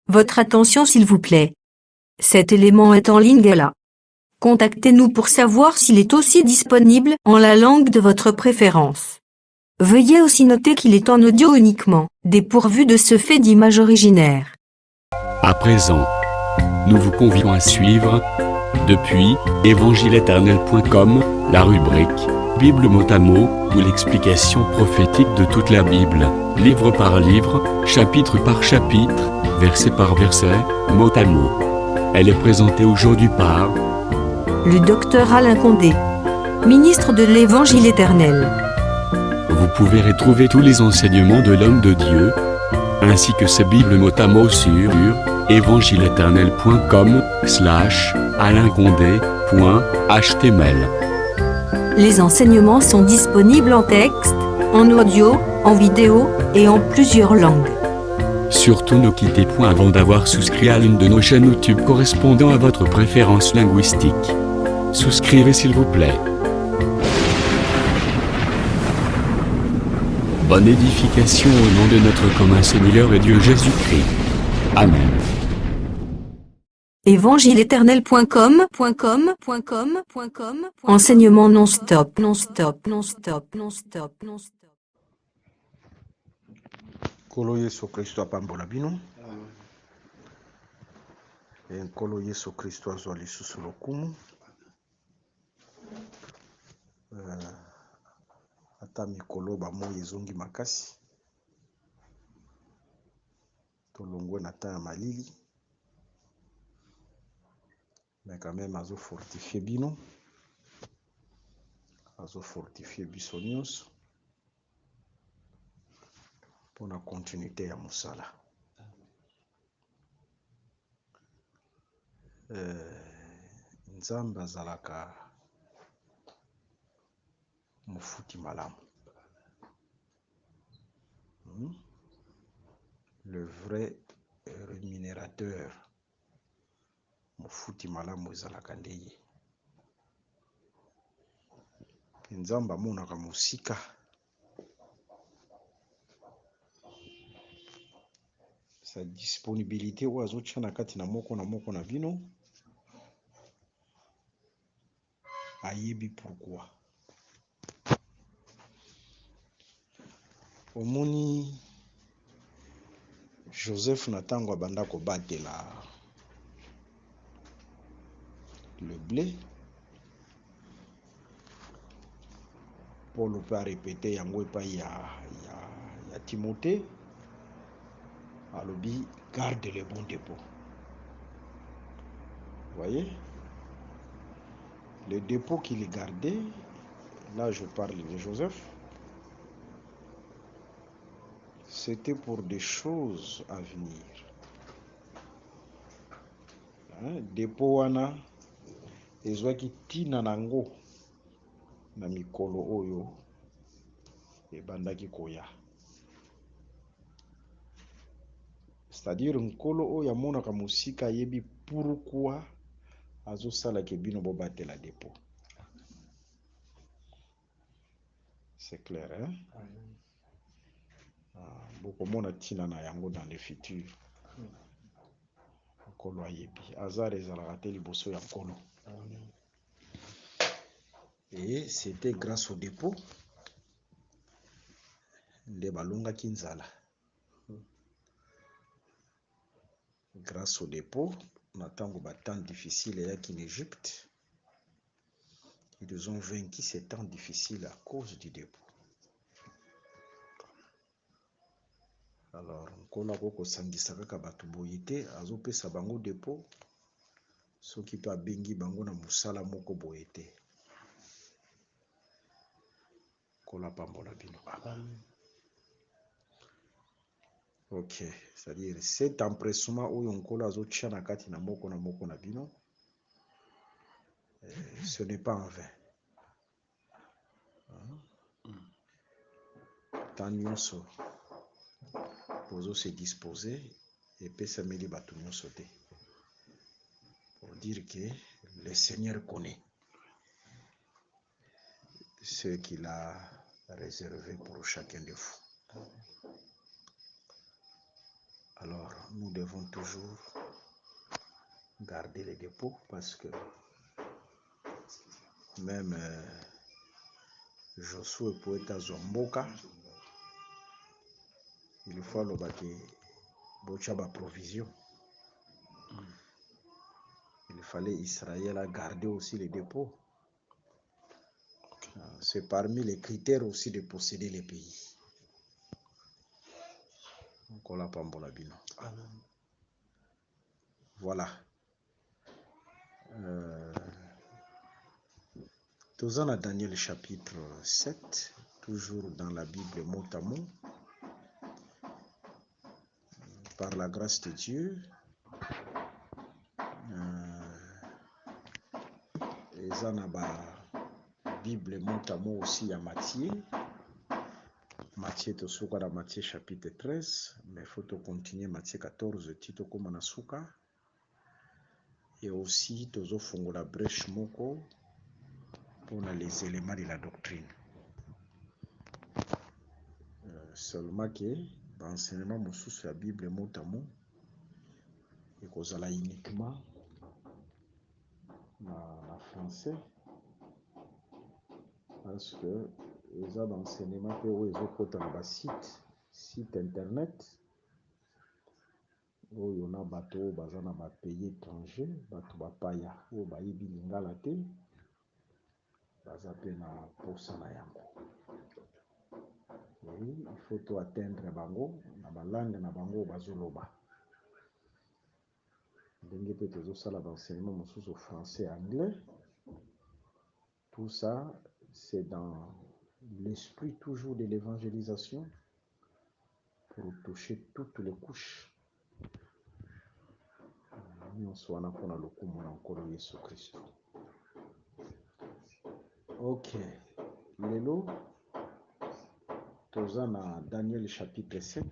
Votre attention s'il vous plaît. Cet élément est en ligne là. Contactez-nous pour savoir s'il est aussi disponible en la langue de votre préférence. Veuillez aussi noter qu'il est en audio uniquement, dépourvu de ce fait d'image originaire. À présent, nous vous convions à suivre, depuis évangile-éternel.com, la rubrique Bible mot à mot, ou l'explication prophétique de toute la Bible, livre par livre, chapitre par chapitre, verset par verset, mot à mot. Elle est présentée aujourd'hui par Le docteur Alain Condé, ministre de l'Évangile éternel. Vous pouvez retrouver tous les enseignements de l'homme de Dieu, ainsi que ses Bibles mot à mot sur évangile-éternel.com/alain-condé.html. Les enseignements sont disponibles en texte, en audio, en vidéo et en plusieurs langues. Surtout ne quittez point avant d'avoir souscrit à l'une de nos chaînes YouTube correspondant à votre préférence linguistique. Souscrivez s'il vous plaît. Bonne édification au nom de notre commun Seigneur et Dieu Jésus-Christ. Amen. évangile-éternel.com Enseignement non-stop. Nkolo Yesu Kristo apambola bino. Nkolo Yesu Kristo azwa lisusu lokumu. Ata mikolo bamoi ezongi makasi. Tolongwe na temps ya malili. Mais quand même azo fortifier bino. Azo fortifier biso nyonso. Pour la continuité ya mosala. Nzambe azalaka mofuti malamu. Le vrai rémunérateur mofuti malamu ezalaka nde ye. Nzambe amonaka mosika sa disponibilité oyo azotia na kati na moko na bino ayebi pourquoi. Omoni Joseph na ntango abanda kobatela le blé, Paul mpe arepete yango epai ya Timothée, alobi garde le bon dépôt. Voyez, le dépôt qu'il gardait, là je parle de Joseph, c'était pour des choses à venir. Dépôt wana ezwaki tina nango na mikolo oyo ebandaki koya. C'est-à-dire nkolo oyo amonaka mosika yebi pourquoi azosalaka bino bobatela dépôt. C'est clair, hein? Bokomona tina na yango dans le futur. Nkolo ayebi azar ezalaka te liboso ya nkolo. Et c'était grâce au dépôt nde balongaki nzala. Grâce au dépôt, na tango temps difficile eyaki en Égypte, ils ont vaincu ces temps difficiles à cause du dépôt. Alors, nkolo akoko sangisa kaka bato boye te, azopesa bango dépôt, soki pe abengi bango na mosala moko boye te. Nkolo apambola bino. Ok, c'est-à-dire cet empressement oyo nkolo azotia na kati na moko na bino, ce n'est pas en vain. Tant nyonso pozo se disposer et pesameli bato nyonso te. Pour dire que le Seigneur connaît ce qu'il a réservé pour chacun de vous. Alors, nous devons toujours garder les dépôts parce que même Josué poeta Zomboka, il faut le Bochaba provision. Il fallait Israël à garder aussi les dépôts. C'est parmi les critères aussi de posséder les pays. Voilà. Tous en Daniel chapitre 7, toujours dans la Bible mot à mot. Par la grâce de Dieu, et ça n'a pas Bible mot à mot aussi à Matthieu. Matthieu tosuka dans Matthieu chapitre 13, mais il faut continuer Matthieu 14, Tito comme Nasuka. Et aussi tozo fongo la brèche moko pour les éléments de la doctrine. Seulement que l'enseignement sur la Bible mot à mot et qu'on a uniquement en français parce que les enseignements que vous avez dans le site internet où il y a des bateaux dans les pays étrangers, bateaux bapaya où il y a des lingala te bazape na posa na yango. Oui, il faut tout atteindre bango na balangue na bango bazoloba. Ndenge pe tozosala l'enseignement mosusu français anglais. Tout ça, c'est dans l'esprit toujours de l'évangélisation pour toucher toutes les couches. Nous sommes pour le coup encore Jésus Christ. Ok. Lelo, tous en Daniel chapitre 7,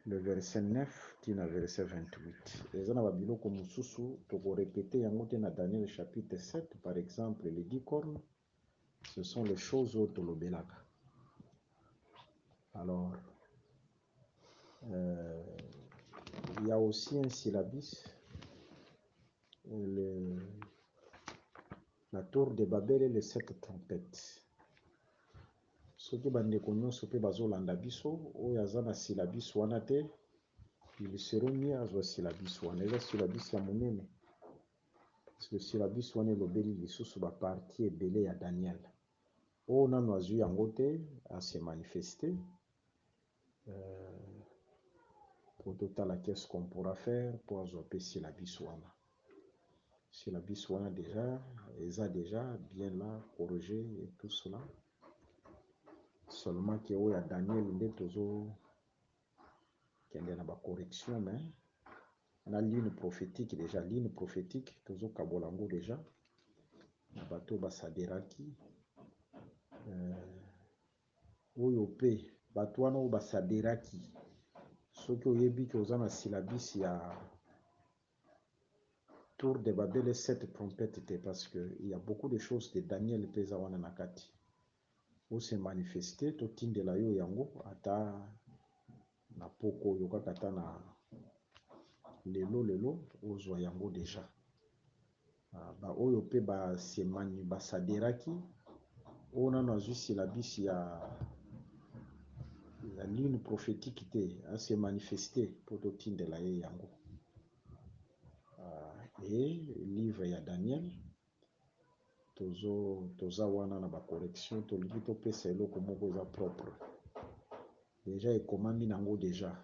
le verset 9, tina verset 28. Les en ababilo comme mususu, pour répéter yangote na Daniel chapitre 7, par exemple, les 10 cornes, ce sont les choses autres le belaka. Alors, il y a aussi un syllabus, la tour de Babel et les 7 trompettes. Ce qui bande konyo sope bazolanda biso, oyo aza na syllabus wana te, ils seront mis à zo syllabus wana. Eza syllabus ya monene. Parce que syllabus wana lobeli lisusu ba partie ebele ya Daniel. Oyo nano azwi yango te à se manifester. Pour totala qu'est-ce qu'on pourra faire pour azoper syllabus wana. Syllabus wana déjà, eza déjà bien là, corrigé et tout cela. Seulement que oyo ya Daniel nde tozo kende na ba correction mais na ligne prophétique déjà ligne prophétique tozo kabolango déjà na bato basaderaki oyo pe bato wana oyo basaderaki soki oyebi ke oza na syllabus ya tour de Babel et 7 trompettes parce que il y a beaucoup de choses de Daniel peza wana nakati où se manifester to tindela yo yango ata na poko yo kata na lelo ozwa yango déjà ba oyo pe ba semani basaderaki ona na zu syllabus ya ligne prophétique te a se manifester pour to tindela ye yango et livre ya Daniel toza wana na ba correction to lingi to pesa eloko moko za propre déjà ekomami nango déjà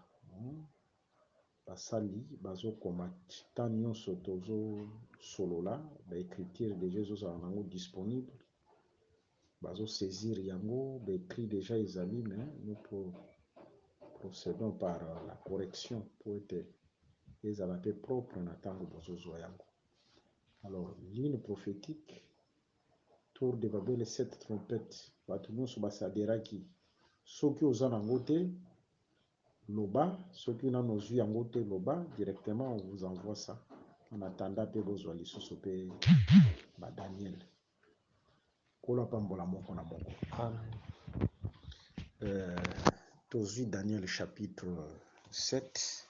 basali bazokoma tant nyonso tozo solola ba écriture déjà ezozala nango disponible bazo saisir yango ba écrit déjà ezali mais nous procédons par la correction pour être ezala pe propre na tango bozozwa yango. Alors ligne prophétique tour de Babel 7 trompettes bato nyonso basaderaki soki oza nango te loba soki nano ozwi yango te loba directement on vous envoie ça en attendant pe bozwa lisusu pe ba Daniel kola pambola moko na moko. Tozwi Daniel chapitre 7,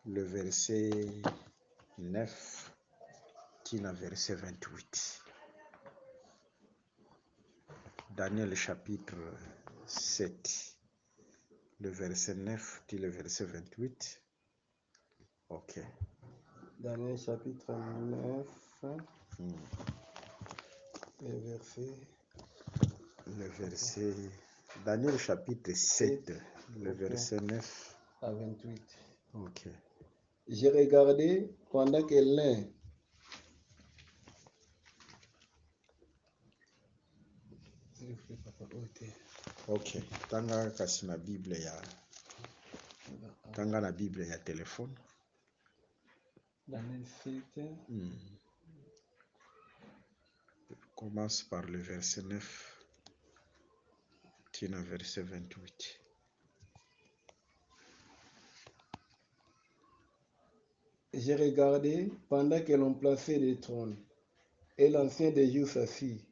le verset 9 tina verset 28. Daniel chapitre 7, le verset 9 till le verset 28. Ok. Daniel chapitre 9, le verset... Daniel chapitre 7, le verset 9 à 28. Ok. J'ai regardé pendant que l'un Ok. Tanga kasi na Bible ya... Tanga na Bible ya téléphone. Daniel 7. Commence par le verset 9 tina verset 28. J'ai regardé pendant que l'on plaçait des trônes, et l'ancien des jours s'assit.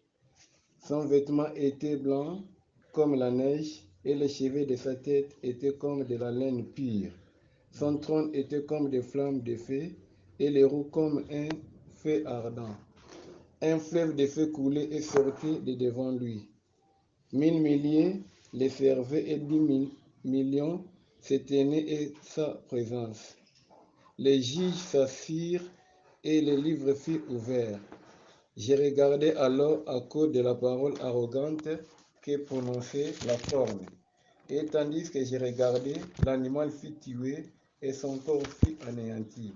Son vêtement était blanc comme la neige, et les cheveux de sa tête étaient comme de la laine pure. Son trône était comme des flammes de feu, et les roues comme un feu ardent. Un fleuve de feu coulait et sortait de devant lui. 1000 milliers les servaient et 10 millions se tenaient à sa présence. Les juges s'assirent et les livres furent ouverts. J'ai regardé alors à cause de la parole arrogante que prononçait la forme. Et tandis que j'ai regardé, l'animal fut tué et son corps fut anéanti,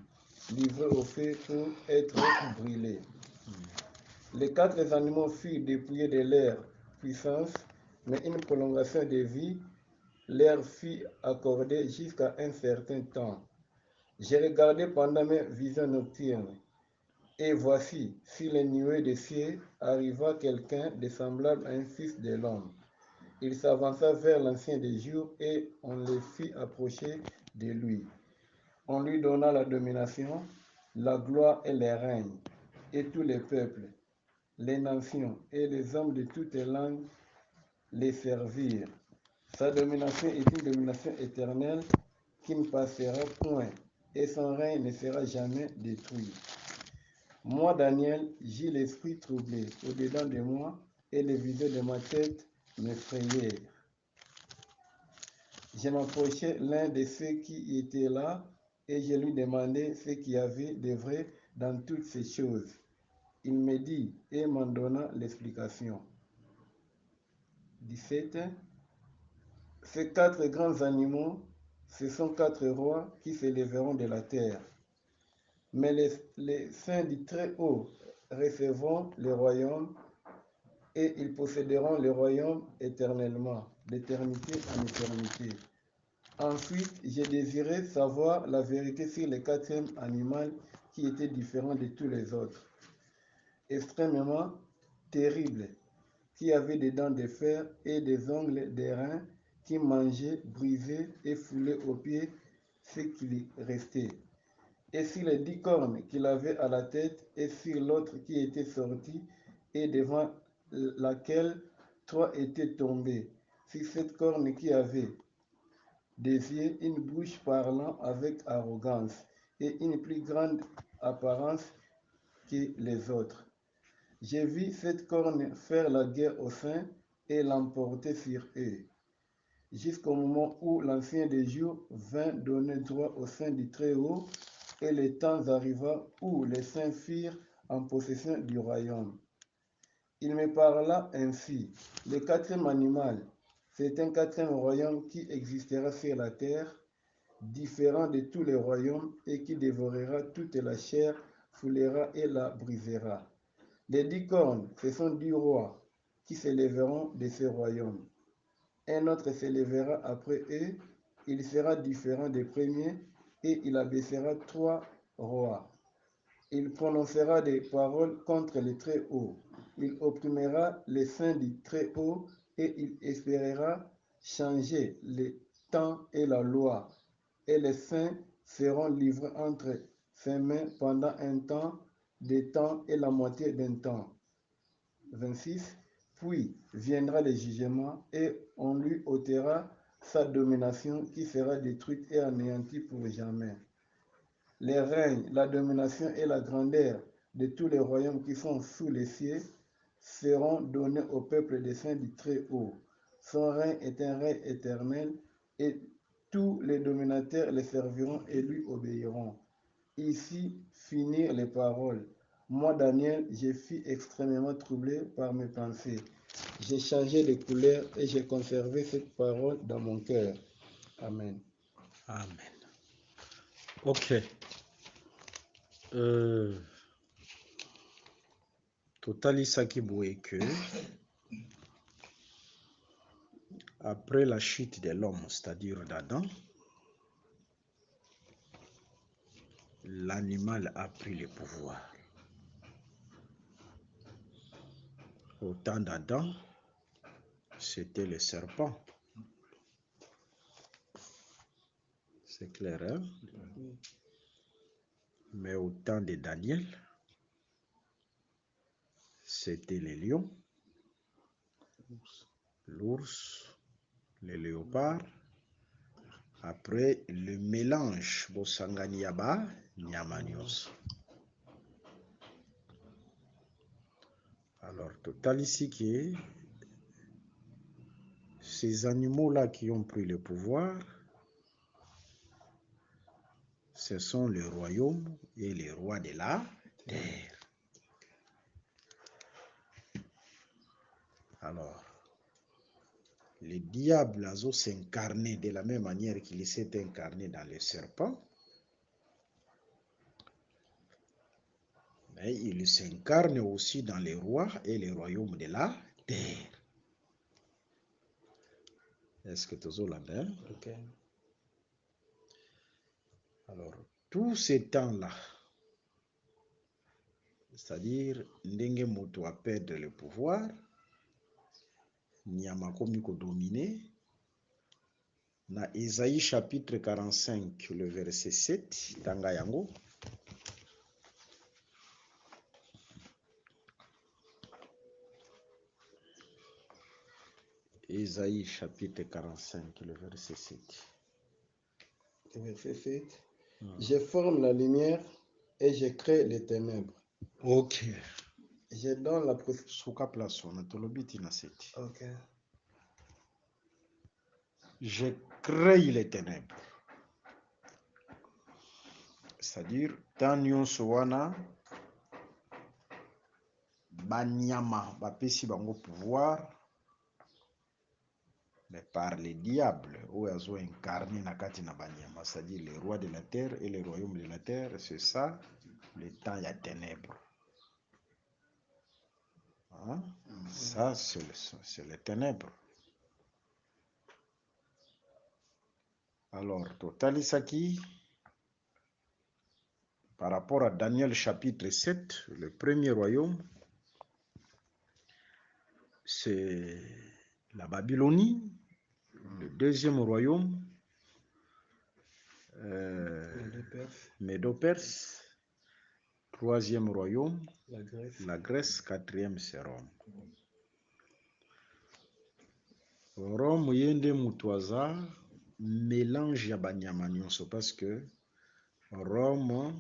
livré au feu pour être brûlé. Les 4 animaux furent dépouillés de leur puissance, mais une prolongation de vie leur fut accordée jusqu'à un certain temps. J'ai regardé pendant mes visions nocturnes, et voici, sur les nuées des cieux, arriva quelqu'un de semblable à un fils de l'homme. Il s'avança vers l'ancien des jours, et on le fit approcher de lui. On lui donna la domination, la gloire et le règne, et tous les peuples, les nations et les hommes de toutes les langues les servirent. Sa domination est une domination éternelle qui ne passera point, et son règne ne sera jamais détruit. Moi, Daniel, j'eus l'esprit troublé au-dedans de moi, et les visions de ma tête m'effrayèrent. Je m'approchai l'un de ceux qui étaient là, et je lui demandai ce qu'il y avait de vrai dans toutes ces choses. Il me dit et m'en donna l'explication. 17. Ces 4 grands animaux, ce sont 4 rois qui se lèveront de la terre. Mais les saints du Très-Haut recevront le royaume, et ils posséderont le royaume éternellement, d'éternité en éternité. Ensuite, j'ai désiré savoir la vérité sur le 4e animal qui était différent de tous les autres, extrêmement terrible, qui avait des dents de fer et des ongles d'airain, qui mangeait, brisait et foulait aux pieds ce qui lui restait. Et sur les 10 cornes qu'il avait à la tête, et sur l'autre qui était sorti, et devant laquelle 3 étaient tombés, sur cette corne qui avait des yeux, une bouche parlant avec arrogance, et une plus grande apparence que les autres. J'ai vu cette corne faire la guerre aux saints et l'emporter sur eux, jusqu'au moment où l'ancien des jours vint donner droit au saints du Très-Haut, et le temps arriva où les saints firent en possession du royaume. Il me parla ainsi. Le 4e animal, c'est un 4e royaume qui existera sur la terre, différent de tous les royaumes, et qui dévorera toute la chair, foulera et la brisera. Les 10 cornes, ce sont 10 rois qui se lèveront de ce royaume. Un autre se lèvera après eux, il sera différent des premiers, et il abaissera 3 rois. Il prononcera des paroles contre le Très-Haut. Il opprimera les saints du Très-Haut, et il espérera changer le temps et la loi. Et les saints seront livrés entre ses mains pendant un temps, des temps et la moitié d'un temps. 26. Puis viendra le jugement et on lui ôtera sa domination qui sera détruite et anéantie pour jamais. Les règnes, la domination et la grandeur de tous les royaumes qui sont sous les cieux seront donnés au peuple des saints du Très-Haut. Son règne est un règne éternel et tous les dominateurs le serviront et lui obéiront. Ici finirent les paroles. Moi, Daniel, je fus extrêmement troublé par mes pensées. J'ai changé de couleur et j'ai conservé cette parole dans mon cœur. Amen. Amen. Ok. Totalisaki boye que après la chute de l'homme, c'est-à-dire d'Adam, l'animal a pris le pouvoir. Au temps d'Adam, c'était le serpent. C'est clair, hein? Mais au temps de Daniel, c'était les lions, l'ours, le léopard. Après, le mélange, bosangani yaba, nyamanios. Alors, total ici que ces animaux-là qui ont pris le pouvoir, ce sont les royaumes et les rois de la terre. Alors, le diable a s'incarné de la même manière qu'il s'est incarné dans le serpent, mais il s'incarne aussi dans les rois et les royaumes de la terre. Est-ce que tu as la main? Ok. Alors, tous ces temps-là, c'est-à-dire, ndenge moto a perdre le pouvoir, nyama komi ko dominer, na Isaïe chapitre 45, le verset 7, tanga yango. Isaïe chapitre 45, le verset 7. Verset 7. Je forme la lumière et je crée les ténèbres. Ok. Je donne la Souka place, on a tout le but in a 7. Ok. Je crée les ténèbres. C'est-à-dire, tanyon sowana, banyama, bapesi bango pouvoir, mais par les diables, où ils ont incarné nakati na banyama, c'est-à-dire les rois de la terre et les royaumes de la terre, c'est ça, le temps il y a ténèbres. Hein? Ça, c'est les ténèbres. Alors, totalisaki, par rapport à Daniel chapitre 7, le premier royaume, c'est la Babylonie. Le deuxième royaume, Médo-Perse. Troisième royaume, la Grèce. Quatrième, c'est Rome. Rome, yende mutwaza, mélange ya banyama nyonso, parce que Rome,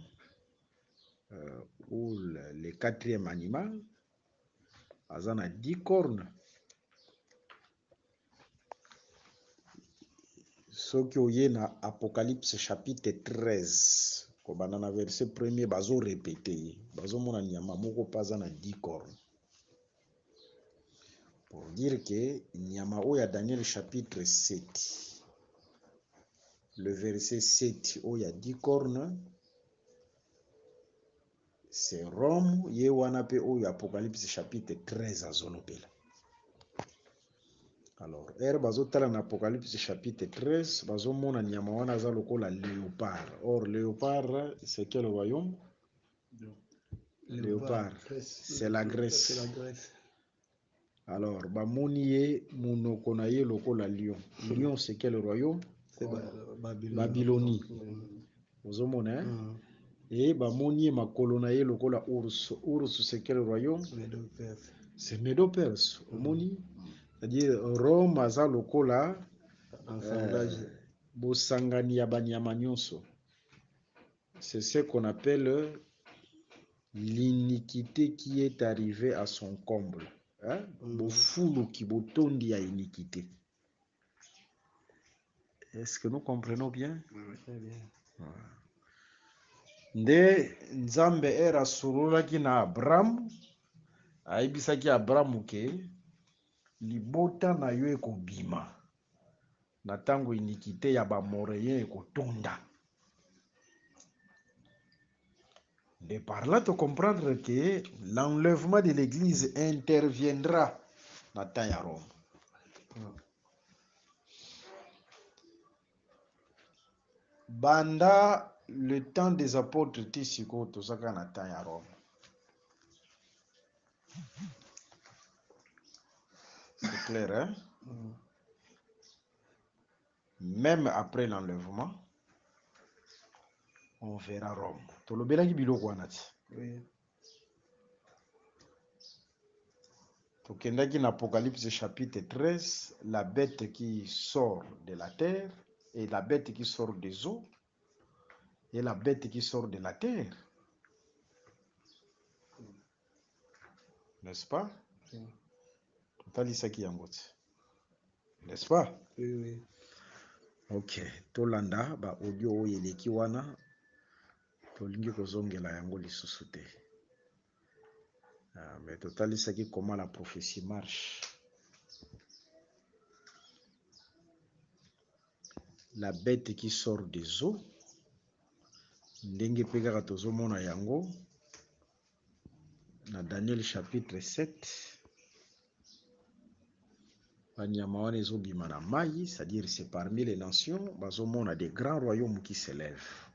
ou le quatrième animal, azana 10 cornes. Ce qui est dans Apocalypse chapitre 13, ko banana verset premier, bazo répété, bazo mona nyama moko paza na 10 cornes. Pour dire que nyama oya Daniel chapitre 7, le verset 7, oya 10 cornes, c'est Rome, ye wana pe oya Apocalypse chapitre 13 azolopela. Alors, bazo tala na Apocalypse chapitre 13, bazo mona nyama wana za lokola léopard. Or, léopard, c'est quel royaume? Léopard, c'est la Grèce. C'est la Grèce. Alors, bamoni ye munoko na ye lokola lion. Lion, c'est quel royaume? C'est Babylonie. Bazo mona, hein? Et bamoni ye makolo na ye lokola ours. Ours, c'est quel royaume? Médo-Perse. c'est Médo-Perse. Omoni, c'est-à-dire Rome aza lokola Assemblage. bosangani ya banyama nyonso. C'est ce qu'on appelle l'iniquité qui est arrivée à son comble. Hein? Bofulu qui botondi ya iniquité. Est-ce que nous comprenons bien? Oui, très bien. Voilà. Nde Nzambe erasololaki na Abramu, ayebisaki Abramu ke libota na yo ekobima na ntango iniquité ya bamoreyen ekotonda. De par là, de comprendre que l'enlèvement de l'Église interviendra dans le temps de Rome. Banda le temps des apôtres Tissiko, tout ça dans le temps de Rome. C'est clair, hein? Même après l'enlèvement, on verra Rome. Tout le bien qui biloko anati. Oui. Tokendaki na Apocalypse chapitre 13, la bête qui sort de la terre et la bête qui sort des eaux et la bête qui sort de la terre. N'est-ce pas? Totalisaki yango ti. N'est-ce pas? Oui, oui. Ok. Tolanda ba audio oyo eleki wana tolingi kozongela yango lisusu te. Mais totalisaki comment la prophétie marche. La bête qui sort des eaux, ndenge pe kaka tozomona yango na Daniel chapitre 7. Banyama wana ezobima na mai, c'est-à-dire c'est parmi les nations, bazomona des grands royaumes qui s'élèvent.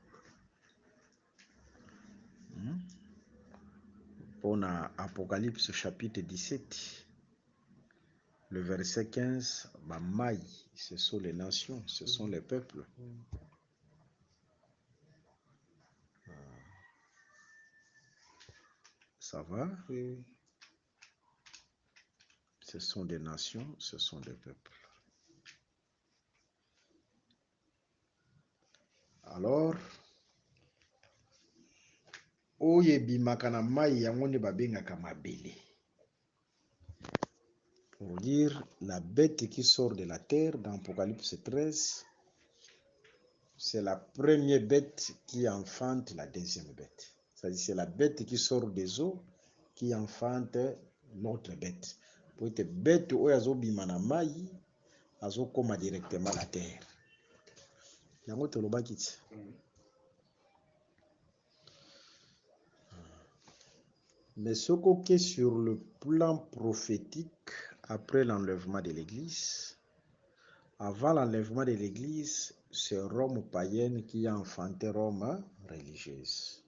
Pour Apocalypse chapitre 17, le verset 15, mai, ce sont les nations, ce sont les peuples. Ça va? Oui. Ce sont des nations, ce sont des peuples. Alors, oyo ebimaka na mai yango nde babengaka mabele. Pour dire la bête qui sort de la terre dans Apocalypse 13, c'est la première bête qui enfante la deuxième bête. C'est-à-dire c'est la bête qui sort des eaux qui enfante l'autre bête. Pour être bête oyo azobima na mai azokoma directement la terre. Yango tolobaki ti. Mais ce qu'est sur le plan prophétique, après l'enlèvement de l'Église, avant l'enlèvement de l'Église, c'est Rome païenne qui a enfanté Rome religieuse.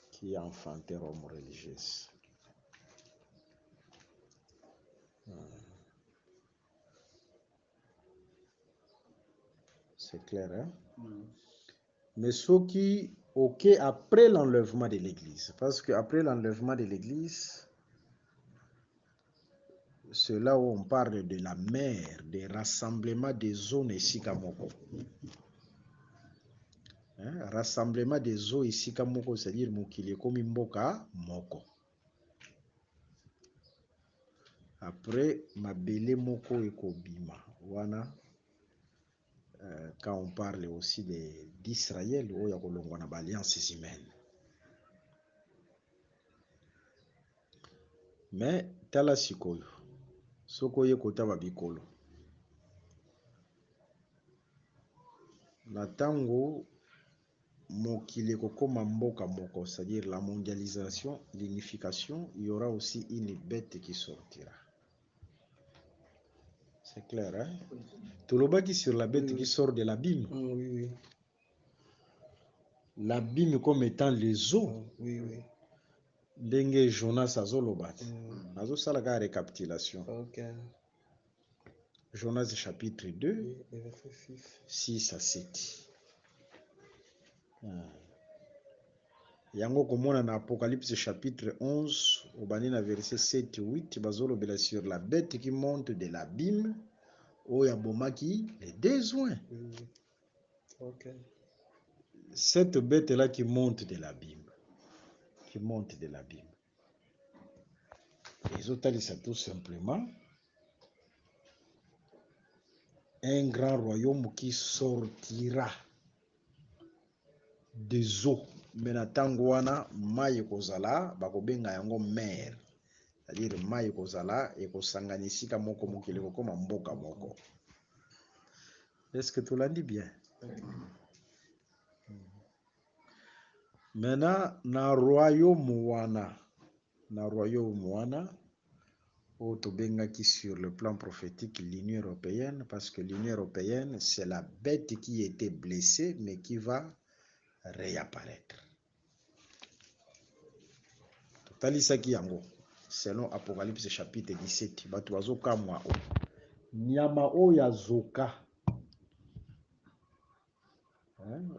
Qui a enfanté Rome religieuse. C'est clair, hein? Mais ce qui, ok, après l'enlèvement de l'Église, parce qu'après l'enlèvement de l'Église, c'est là où on parle de la mer, des rassemblements des zones ici Kamoko. Hein? Rassemblement des eaux ici Kamoko, c'est-à-dire Mokili comme Mboka Moko. Après, Mabele Moko et Kobima. Wana. Quand on parle aussi d'Israël, où il y a une alliance humaine. Mais, tala sikoyo, sokoye kota babikolo. Na tango, mokile kokoma mboka moko, c'est-à-dire la mondialisation, l'unification, il y aura aussi une bête qui sortira. C'est clair, hein? Tolobaki sur la bête qui sort de l'abîme. Oui, oui. L'abîme comme étant les eaux. Oui, oui. Ndenge Jonas azolobati. Azosalaka récapitulation. Ok. Jonas chapitre 2, Oui, verset 6 à 7. yango komona na Apocalypse chapitre 11 obani na verset 7 8 bazolobela sur la bête qui monte de l'abîme oyo abomaki les deux oins. Ok. Cette bête là qui monte de l'abîme, ezotalisa tout simplement un grand royaume qui sortira des eaux. Mais na ntango wana mai ekozala bakobenga yango mer, c'est-à-dire mai ekozala ekosangana esika moko mokili ekokoma mboka moko. Est-ce que tolandi bien? Maintenant na royaume wana oyo tobengaki sur le plan prophétique l'Union européenne, parce que l'Union européenne c'est la bête qui était blessée mais qui va réapparaître. Totalisaki yango selon Apocalypse chapitre 17 bato bazokamwa nyama oyo azoka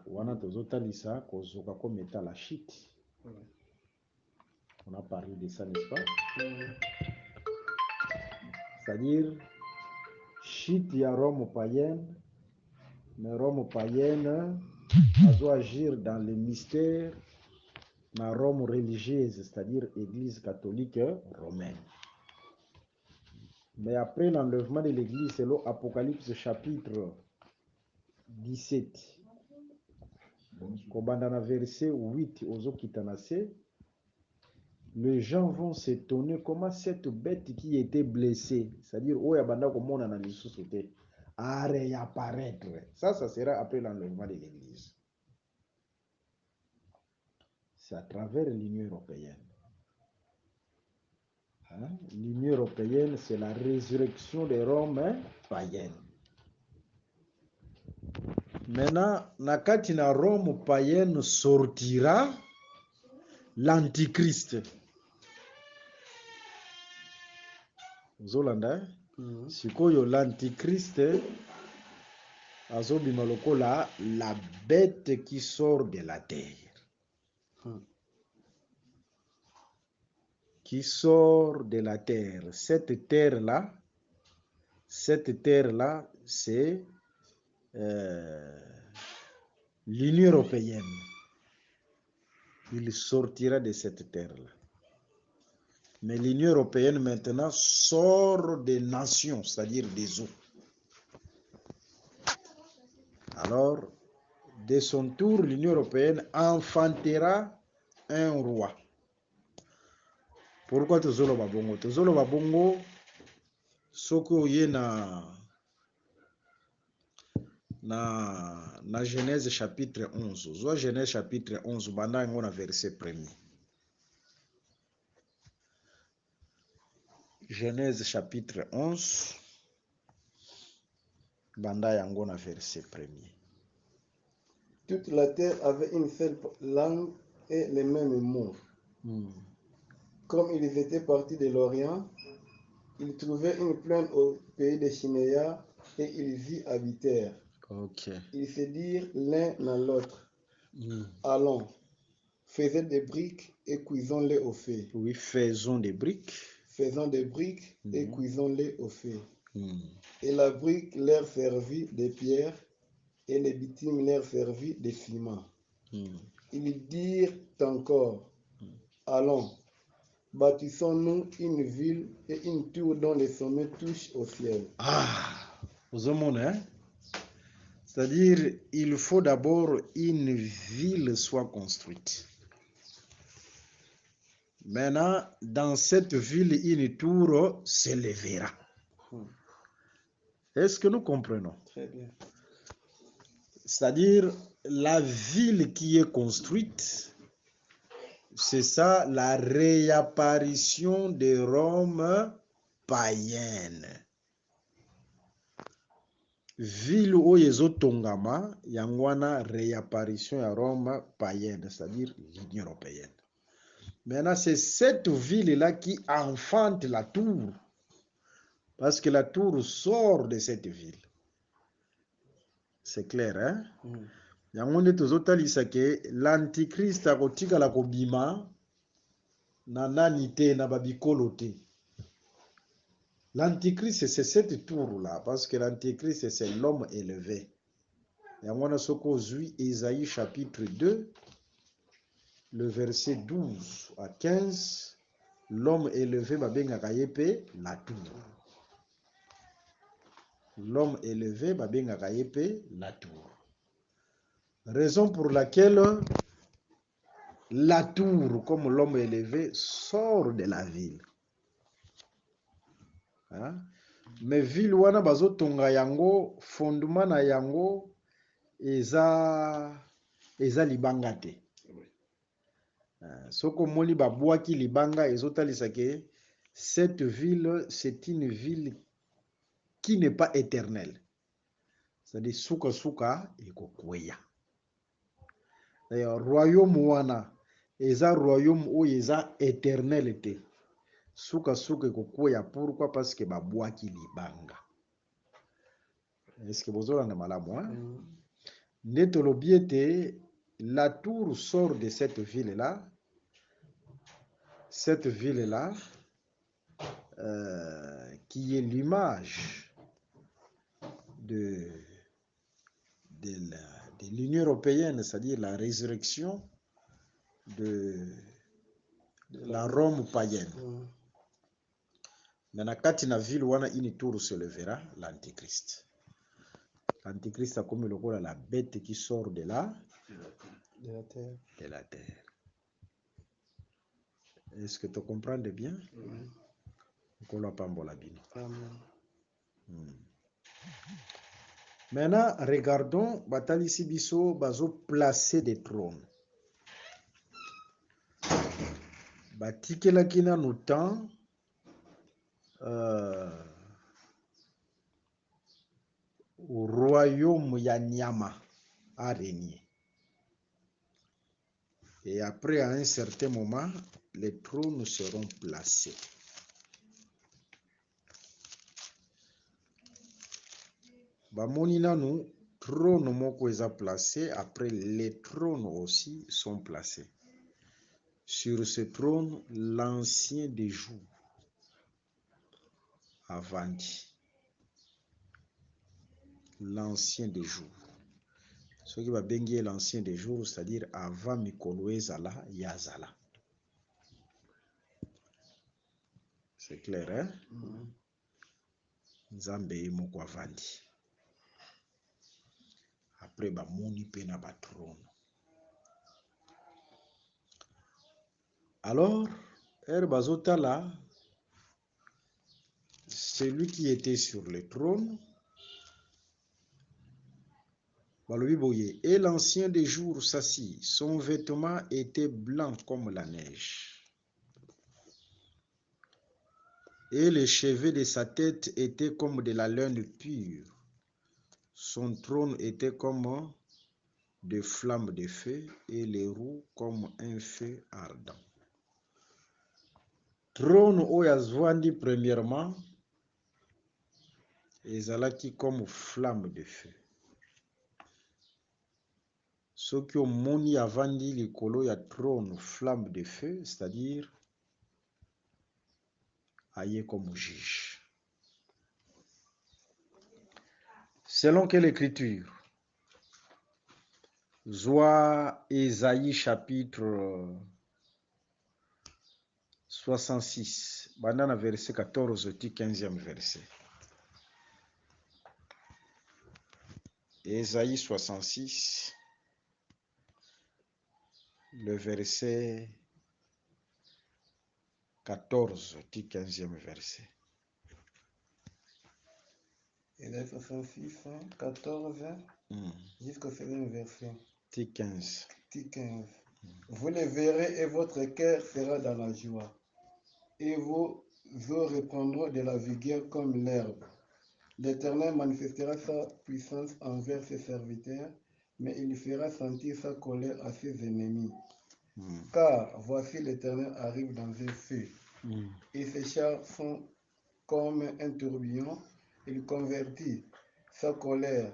wana tozotalisa kozoka comme état la chute. On a parlé de ça, n'est-ce pas? C'est-à-dire chute ya Rome païenne, mais Rome païenne doit agir dans les mystères na Rome religieuse, c'est-à-dire Église catholique romaine. Mais après l'enlèvement de l'Église, selon Apocalypse chapitre 17, Kobandana verset 8 Ozokitanase, les gens vont s'étonner comment cette bête qui était blessée, c'est-à-dire Oyabanda Komona na lisusote, a réapparaître. Ça sera après l'enlèvement de l'Église. C'est à travers l'Union européenne. L'Union européenne, c'est la résurrection de Rome païenne. Maintenant, nakati na Rome païenne sortira l'antichrist. Zolanda, sikoyo l'antichrist azobima lokola la bête qui sort de la terre. Qui sort de la terre. Cette terre-là, c'est l'Union européenne. Il sortira de cette terre-là. Mais l'Union européenne maintenant sort des nations, c'est-à-dire des eaux. Alors, de son tour, l'Union européenne enfantera un roi. Pourquoi tozolo babongo? Tozolo babongo soko ye na Genèse chapitre 11. Zoa Genèse chapitre 11 banda yango na verset 1er. Genèse chapitre 11 banda yango na verset 1er. Toute la terre avait une seule langue et les mêmes mots. Comme ils étaient partis de l'Orient, ils trouvèrent une plaine au pays de Chinéa et ils y habitèrent. Ok. Ils se dirent l'un à l'autre, allons, faisons des briques et cuisons-les au feu. Oui, faisons des briques. Faisons des briques et cuisons-les au feu. Et la brique leur servit de pierre et le bitume leur servit de ciment. Ils dirent encore, allons, bâtissons-nous une ville et une tour dont les sommets touchent au ciel. Vous avez c'est-à-dire, il faut d'abord une ville soit construite. Maintenant, dans cette ville, une tour s'élèvera. Est-ce que nous comprenons? Très bien. C'est-à-dire, la ville qui est construite, c'est ça la réapparition de Rome païenne. Ville où ezotongama yangwana réapparition à Rome païenne, c'est-à-dire l'Union européenne. Maintenant, c'est cette ville-là qui enfante la tour, parce que la tour sort de cette ville. C'est clair, hein? yango nde tozotalisa ke l'antichrist akotikala kobima na nani te na babikolo te. L'antichrist c'est cette tour là parce que l'antichrist c'est l'homme élevé. Yango wana soki ozwi Ésaïe chapitre 2 le verset 12 à 15, l'homme élevé babengaka ye pe la tour. L'homme élevé babengaka ye pe la tour. Raison pour laquelle la tour, comme l'homme élevé, sort de la ville. Hein? Mais ville wana bazotonga yango, fondement na yango eza libanga te. Soko moni babwaki libanga ezotalisa ke cette ville c'est une ville qui n'est pas éternelle. C'est-à-dire suka suka ekokweya. D'ailleurs royaume wana eza royaume oyo eza éternel te. Suka suka ekokweya. Pourquoi? Parce que babwaki libanga. Est-ce que bozolanda malamu hein? Nde tolobi ete la tour sort de cette ville-là. Cette ville-là qui est l'image de l'Union européenne, c'est-à-dire la résurrection de la Rome païenne. Mais na kati na ville wana une tour se levera, l'antichrist. L'antichrist a comme lokola la bête qui sort de la terre. Est-ce que tu comprends bien? Maintenant, regardons, Batalisi Biso bazo placer des trônes. Batikelaki na no temps au royaume ya Nyama a régné. Et après, à un certain moment, les trônes seront placés. Bamoni nanu trône moko eza placé, après les trônes aussi sont placés. Sur ce trône, l'ancien des jours a vendu. L'ancien des jours. Ce qui va benguer l'ancien des jours, c'est-à-dire avant Mikolo ezala yazala. C'est clair, hein? Nzambe moko avandi. Après bamoni pe na ba trône. Alors, Bazotala, celui qui était sur le trône, et l'ancien des jours s'assit, son vêtement était blanc comme la neige. Et les cheveux de sa tête étaient comme de la laine pure. Son trône était comme des flammes de feu et les roues comme un feu ardent. Trône oyazwandi premièrement, ezalaki comme flamme de feu. Ce qui ont moni avandi likolo ya trône flamme de feu, c'est-à-dire aye comme juge. Selon quelle écriture? Zwa Ésaïe chapitre 66, banana verset 14 au 15e verset. Ésaïe 66, le verset 14 au 15e verset. Ésaïe 66, 14 jusqu'au 16e verset. 15. Vous les verrez et votre cœur sera dans la joie. Et vos os reprendront de la vigueur comme l'herbe. L'Éternel manifestera sa puissance envers ses serviteurs, mais il fera sentir sa colère à ses ennemis. Car voici l'Éternel arrive dans un feu, et ses chars sont comme un tourbillon. Il convertit sa colère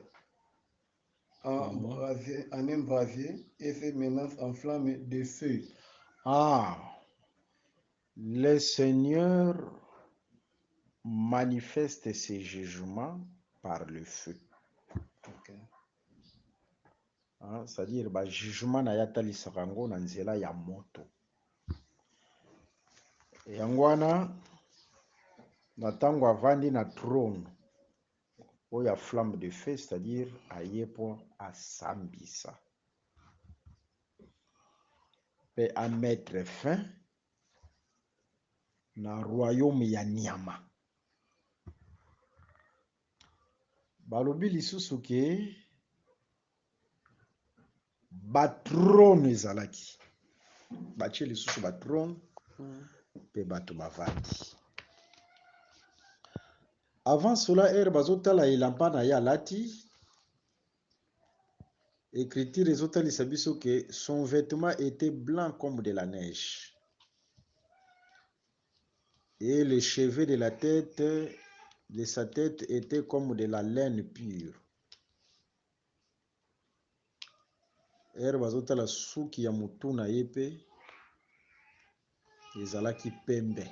en un brasier et se mélange en flamme de feu. Ah, le Seigneur manifeste ses jugements par le feu. Okay. C'est-à-dire ba jugement na yatalisaka yango na nzela ya moto. Yango wana na ntango avandi na trône oyo ya flamme de feu, c'est-à-dire aye mpo asambisa mpe amettre fin na royaume ya nyama. Balobi lisusu ke batrône ezalaki batie lisusu batrône mpe bato bavandi. Avant cela, bazotala elamba na ye alati. Écriture ezotalisa biso que son vêtement était blanc comme de la neige. Et les cheveux de la tête, de sa tête étaient comme de la laine pure. Bazotala suki ya mutu na ye pe ezalaki pembe.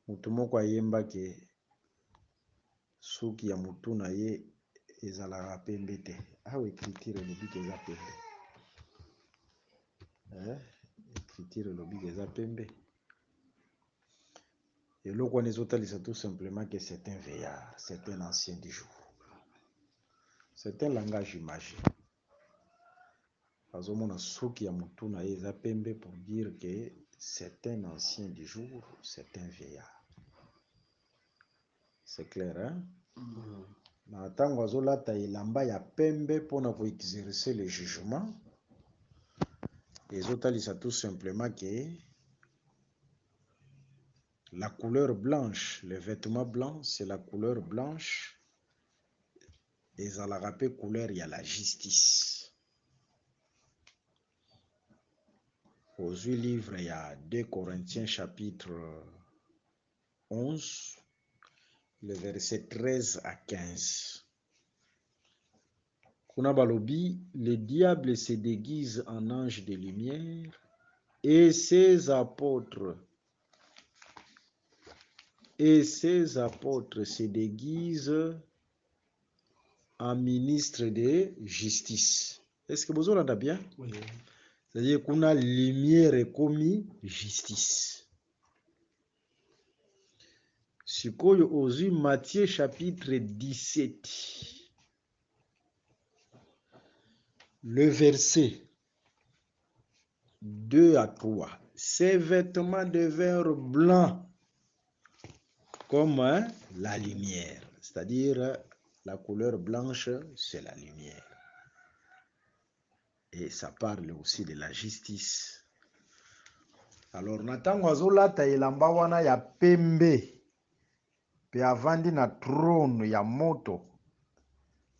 Mutu moko ayemba ke suki ya mutu na ye ezalaka pembe te. Awa écriture elobi ke eza pembe. Écriture elobi ke eza pembe. Eloko wana ezotalisa tout simplement que c'est un veillard, c'est un ancien du jour. C'est un langage imagé. Azomona suki ya mutu na ye eza pembe pour dire que c'est un ancien du jour, c'est un veillard. C'est clair, hein? Na ntango azolata elamba ya pembe mpona koexercer le jugement, ezotalisa tout simplement que la couleur blanche, le vêtement blanc, c'est la couleur blanche. Ezalaka pe couleur ya la justice. Ozwi livre ya 2 Corinthiens chapitre 11, le verset 13 à 15. Kuna balobi, le diable se déguise en ange de lumière et ses apôtres se déguisent en ministre de justice. Est-ce que vous entendez bien? Oui. C'est-à-dire qu'on a lumière et commis justice. Sikoyo ozwi Matthieu chapitre 17. Le verset 2 à 3. Ses vêtements devinrent blancs comme la lumière. C'est-à-dire la couleur blanche, c'est la lumière. Et ça parle aussi de la justice. Alors, natango azolata elamba wana ya pembe pe avandi na trône ya moto,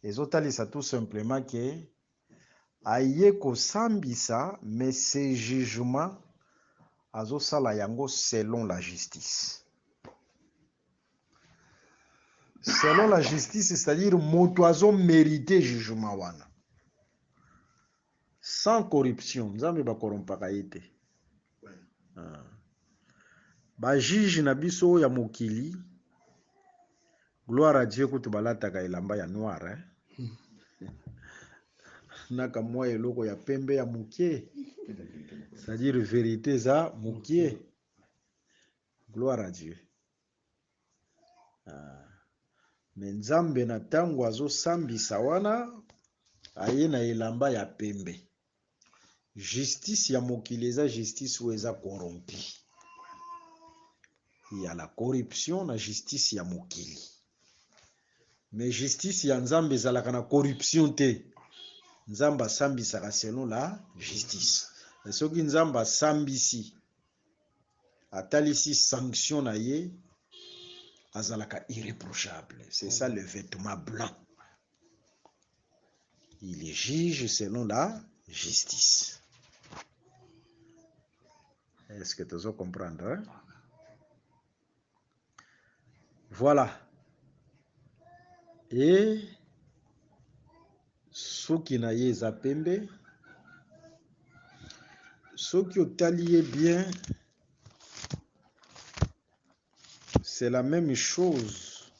ezotalisa tout simplement que aye kosambisa, mais ses jugements azosala yango selon la justice. Selon la justice, c'est-à-dire moto azo mérité jugement wana. Sans corruption, nzambe ba korompaka yete. Ba juge na biso ya mokili, gloire à Dieu kutu balataka elamba ya noir, naka mwa eloko ya pembe ya mukie, c'est-à-dire vérité za mukie. Gloire à Dieu. Mais nzambe na tango azo sambisa wana aye na elamba ya pembe. Justice ya mokili eza justice ou eza corrompu. Il y a la corruption na justice ya mokili. Mais justice ya nzambe ezalaka na corruption te. Nzambe asambisaka selon la justice. Et soki nzambe asambisi atalisi sanction na ye azalaka irréprochable. C'est ça le vêtement blanc. Il est juge selon la justice. Est-ce que tu veux comprendre? Hein? Voilà. Et soki na ye eza pembe. Soki otali ye bien, c'est la même chose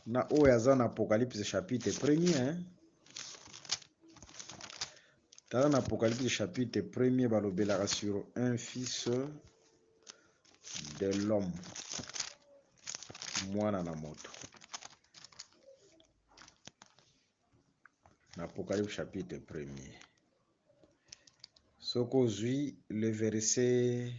na oyo aza na Apocalypse chapitre 1er. Hein? Tala na Apocalypse chapitre 1er balobelaka sur un fils de l'homme, mwana na moto. Na Apocalypse chapitre 1er. Soki ozwi le verset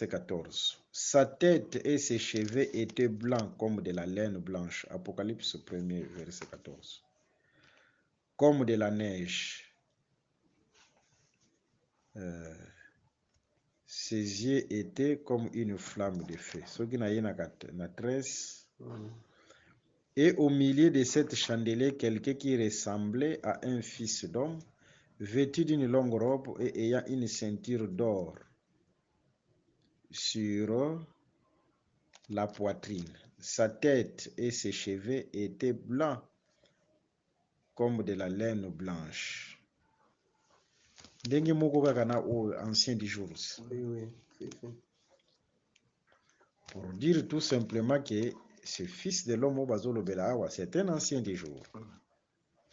14. Sa tête et ses cheveux étaient blancs comme de la laine blanche. Apocalypse 1er, verset 14. Comme de la neige. Ses yeux étaient comme une flamme de feu. Ce qui n'a na 13. Et au milieu de cette chandelier, quelqu'un qui ressemblait à un fils d'homme, vêtu d'une longue robe et ayant une ceinture d'or sur la poitrine. Sa tête et ses cheveux étaient blancs comme de la laine blanche. Ndenge moko kaka na o ancien des jours. Oui, c'est ça. Pour dire tout simplement que ce fils de l'homme c'est un ancien des jours.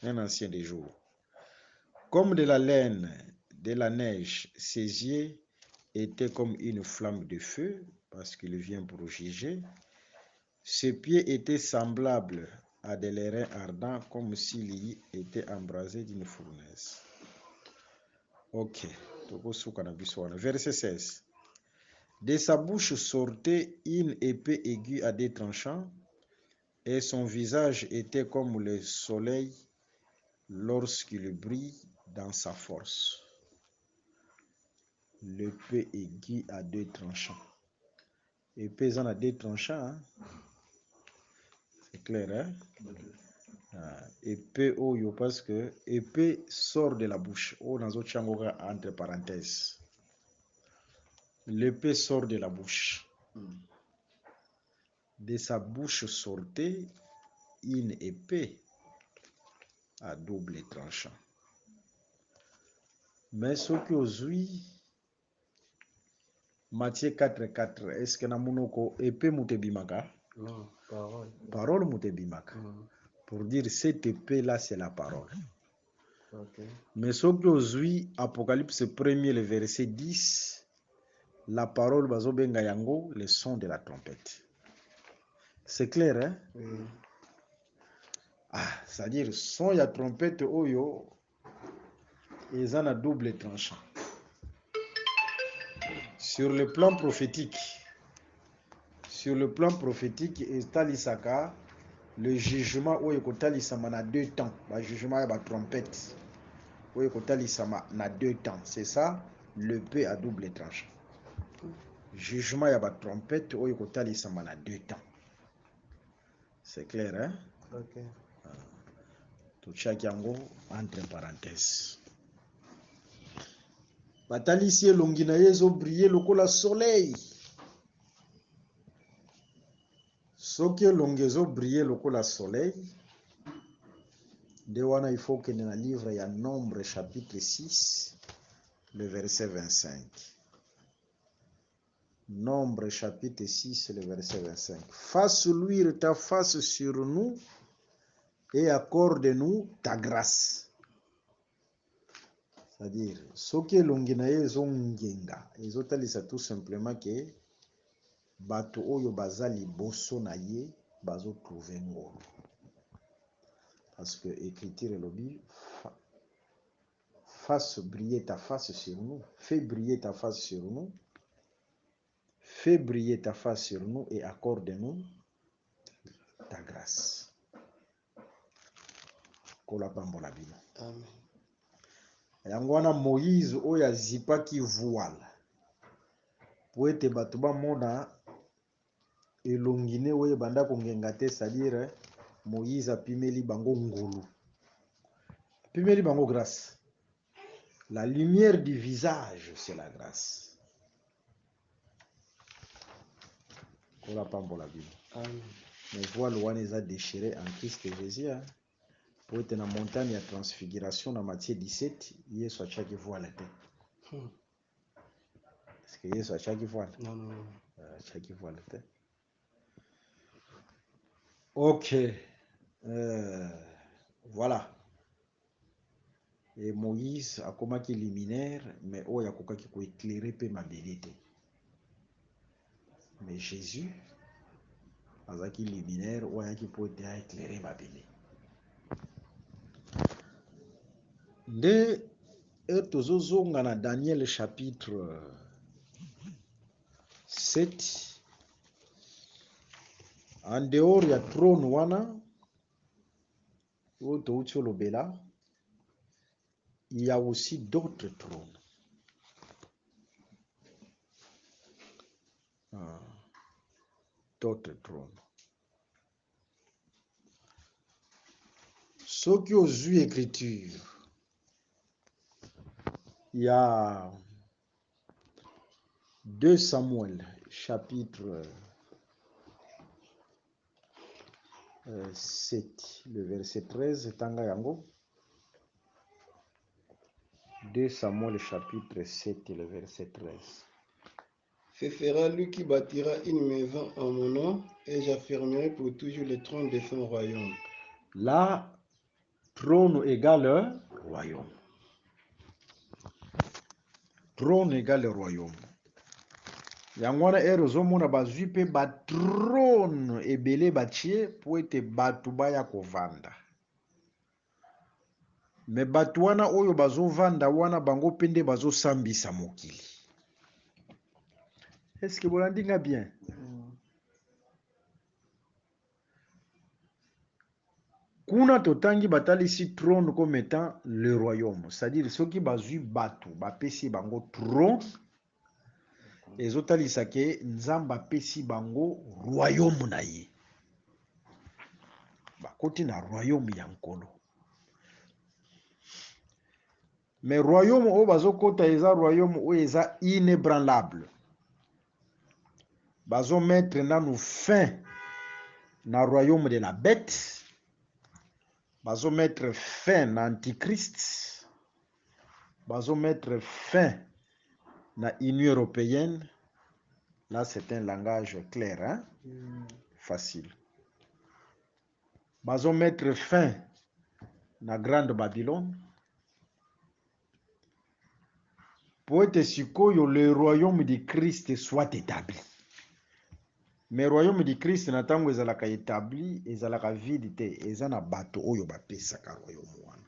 Un ancien des jours. Comme de la laine, de la neige, ses yeux étaient comme une flamme de feu, parce qu'il vient pour juger. Ses pieds étaient semblables à des lérins ardents, comme s'il était embrasé d'une fournaise. Ok. Verset 16. De sa bouche sortait une épée aiguë à deux tranchants, et son visage était comme le soleil lorsqu'il brille dans sa force. L'épée aiguë à deux tranchants. Épée en a deux tranchants, hein? C'est clair, hein? Épée oyo, parce que épée sort de la bouche. Oh, dans autre changoga entre parenthèses. L'épée sort de la bouche. De sa bouche sortait une épée à double tranchant. Mais ce que ozui Matthieu 4:4, est-ce que na monoko épée mutebimaka? Non, parole. Parole mutebimaka. Pour dire cette épée là c'est la parole. Okay. Mais ce que ozui Apocalypse 1er le verset 10, la parole bazobenga yango le son de la trompette. C'est clair, hein? Oui. Ah, c'est-à-dire son ya trompette oyo eza na double tranchant. Sur le plan prophétique, etalisaka le jugement oyo kotalisama na deux temps, ba jugement ya ba trompette oyo kotalisama na deux temps. C'est ça l'épée à double tranchant. Jugement ya ba trompette oyo kotalisama na deux temps. C'est clair, hein? Ok. Tochaki yango entre parenthèses. Batalisi elongi na ye ezobriller lokola soleil. Soki elongi ezobriller lokola soleil, nde wana il faut kende na livre ya Nombre chapitre 6, le verset 25. Nombre chapitre 6, le verset 25. Fasse luire ta face sur nous et accorde-nous ta grâce. C'est-à-dire, soki elongi na ye ezongenga, ezotalisa tout simplement que bato oyo baza liboso na ye bazotrouve ngolu. Parce que écriture elobi, fasse briller ta face sur nous, fais briller ta face sur nous, fais briller ta face sur nous et accorde-nous ta grâce. Kola pambola bino. Amen. Yango wana Moïse oyo azipaki voile po ete bato bamona elongi ne oyo banda kongenga te, c'est-à-dire Moïse apimeli bango ngulu, apimeli bango grâce. La lumière du visage, c'est la grâce. Kola pambola bino. Amen. Mais voile wana eza déchiré en Christ Jésus. Pour être na montagne ya transfiguration na Matthieu 17, Yesu achaki voile te. Est-ce que Yesu achaki voile? Non. Achaki voile te. Ok. Voilà. Et Moïse akomaki liminaire, mais oyo akokaki koéclairer pe mabele te. Mais Jésus azaki liminaire oyo ayaki po ete aéclairer mabele. Nde tozozonga na Daniel chapitre 7. En dehors ya trône wana oyo touti olobela, il y a aussi d'autres trônes. D'autres trônes. Ceux qui ont vu écriture, il y a 2 Samuel chapitre 7, le verset 13, tanga yango. 2 Samuel chapitre 7, le verset 13. Ce sera lui qui bâtira une maison en mon nom, et j'affirmerai pour toujours le trône de son royaume. Là, trône égale royaume. Trône égale royaume. Yango wana ozomona bazwi mpe batrône ebele batie po ete bato baya kovanda. Me bato wana oyo bazovanda wana bango mpe nde bazosambisa mokili. Est-ce que bolandi nga bien? Kuna totangi batalisi trône comme étant le royaume. C'est-à-dire soki bazwi bato bapesi bango trône, ezotalisa ke Nzambe apesi bango royaume na ye. Bakoti na royaume ya nkolo. Mais royaume oyo bazokota eza royaume oyo eza inébranlable. Bazo mettre nanu fin na royaume de la bête. Bazo mettre fin na antichrist. Bazo mettre fin na Union européenne. Là, c'est un langage clair, hein? Facile. Bazo mettre fin na grande Babylone. Pour être sikoyo le royaume de Christ soit établi. Mais le royaume de Christ natango ezalaka établi, ezalaka vide te, ezana bato oyo bapesaka royaume wana.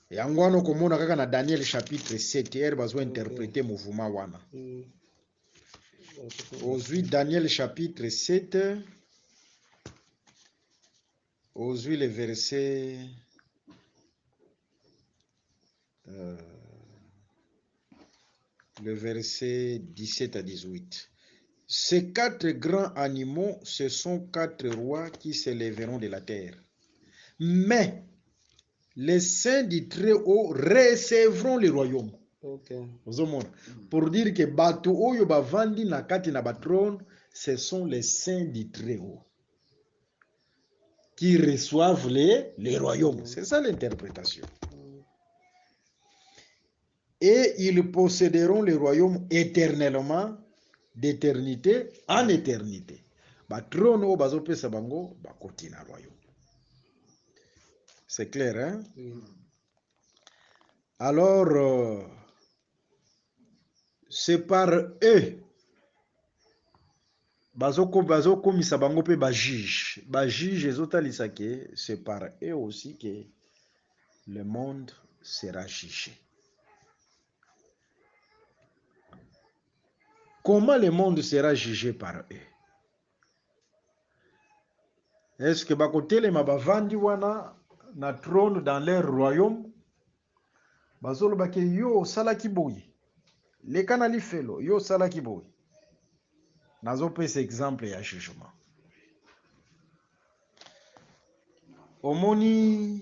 Yango wana komona kaka na Daniel chapitre 7, bazo interpréter mouvement wana. Ozui Daniel chapitre 7, ozui le verset le verset 17 à 18. Ces 4 grands animaux, ce sont 4 rois qui s'élèveront de la terre. Mais les saints du Très-Haut recevront le royaume. Okay. Pour dire que bato oyo bavandi na kati na batrône, ce sont les saints du Très-Haut qui reçoivent les royaumes. C'est ça l'interprétation. Et ils posséderont le royaume éternellement, d'éternité en éternité. Batrône oyo bazopesa bango bakoti na royaume. C'est clair, hein? Alors, c'est par eux bazokomisa bango pe bajuge. Bajuge ezotalisa ke c'est par eux aussi que le monde sera jugé. Comment le monde sera jugé par eux? Est-ce que bakotelema bavandi wana na trône dans leur royaume? Bazoloba ke yo salaki boye. Leka na lifelo, yo salaki boye. Nazopesa exemple ya jugement. Omoni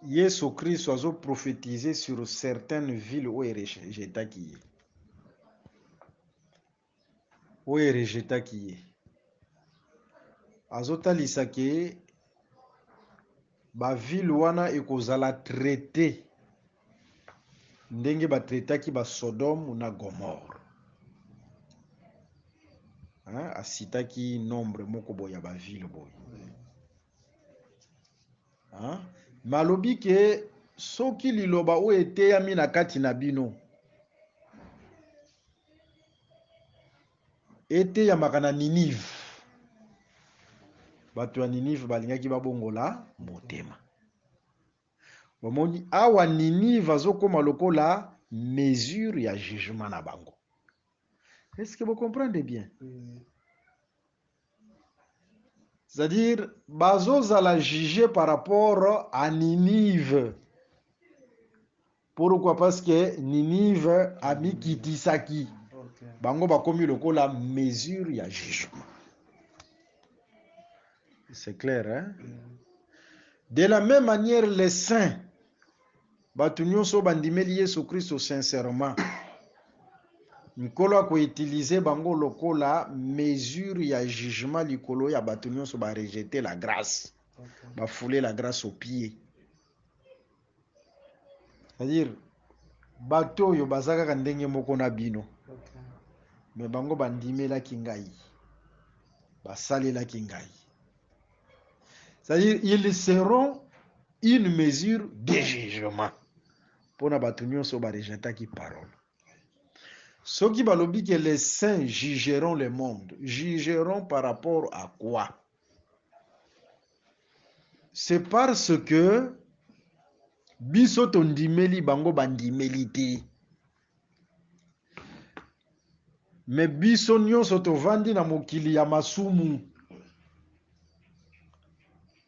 Yesu Christ azo prophétiser sur certaines villes où rejetaki. oyo erejetaki ye azotalisa ke bavile wana ekozala traité ndenge batraitaki basodome na gomore. Asitaki nombre moko boye ya bavile boye. Malobi ke soki liloba oyo eteyami na kati na bino eteyamaka na Ninive, bato ya Ninive balingaki babongola motema. Bomoni awa Ninive azokoma lokola mesure ya jugement na bango. Est-ce que vous comprenez bien? C'est-à-dire, bazozala jugé par rapport à Ninive. Pourquoi? Parce que Ninive a mis kitisaki. Bango bakomi lokola mesure ya jugement. C'est clair, hein? De la même manière, les saints, batu nyonso bandimeli Yesu Christo sincèrement, nkolo ako utiliser bango lokola mesure ya jugement likolo ya batu nyonso ba rejeter la grâce, ba fouler la grâce au pied. C'est-à-dire bato oyo bazaka ndenge moko na bino, mais bango bandimelaki ngai, basalelaki ngai. C'est-à-dire ils seront une mesure de jugement pour na batu nyonso ba rejetaki parole. Ceux qui balobi que les saints jugeront le monde, jugeront par rapport à quoi? C'est parce que biso tondimeli bango bandimeli te. Mais biso nyonso tovandi na mokili ya masumu.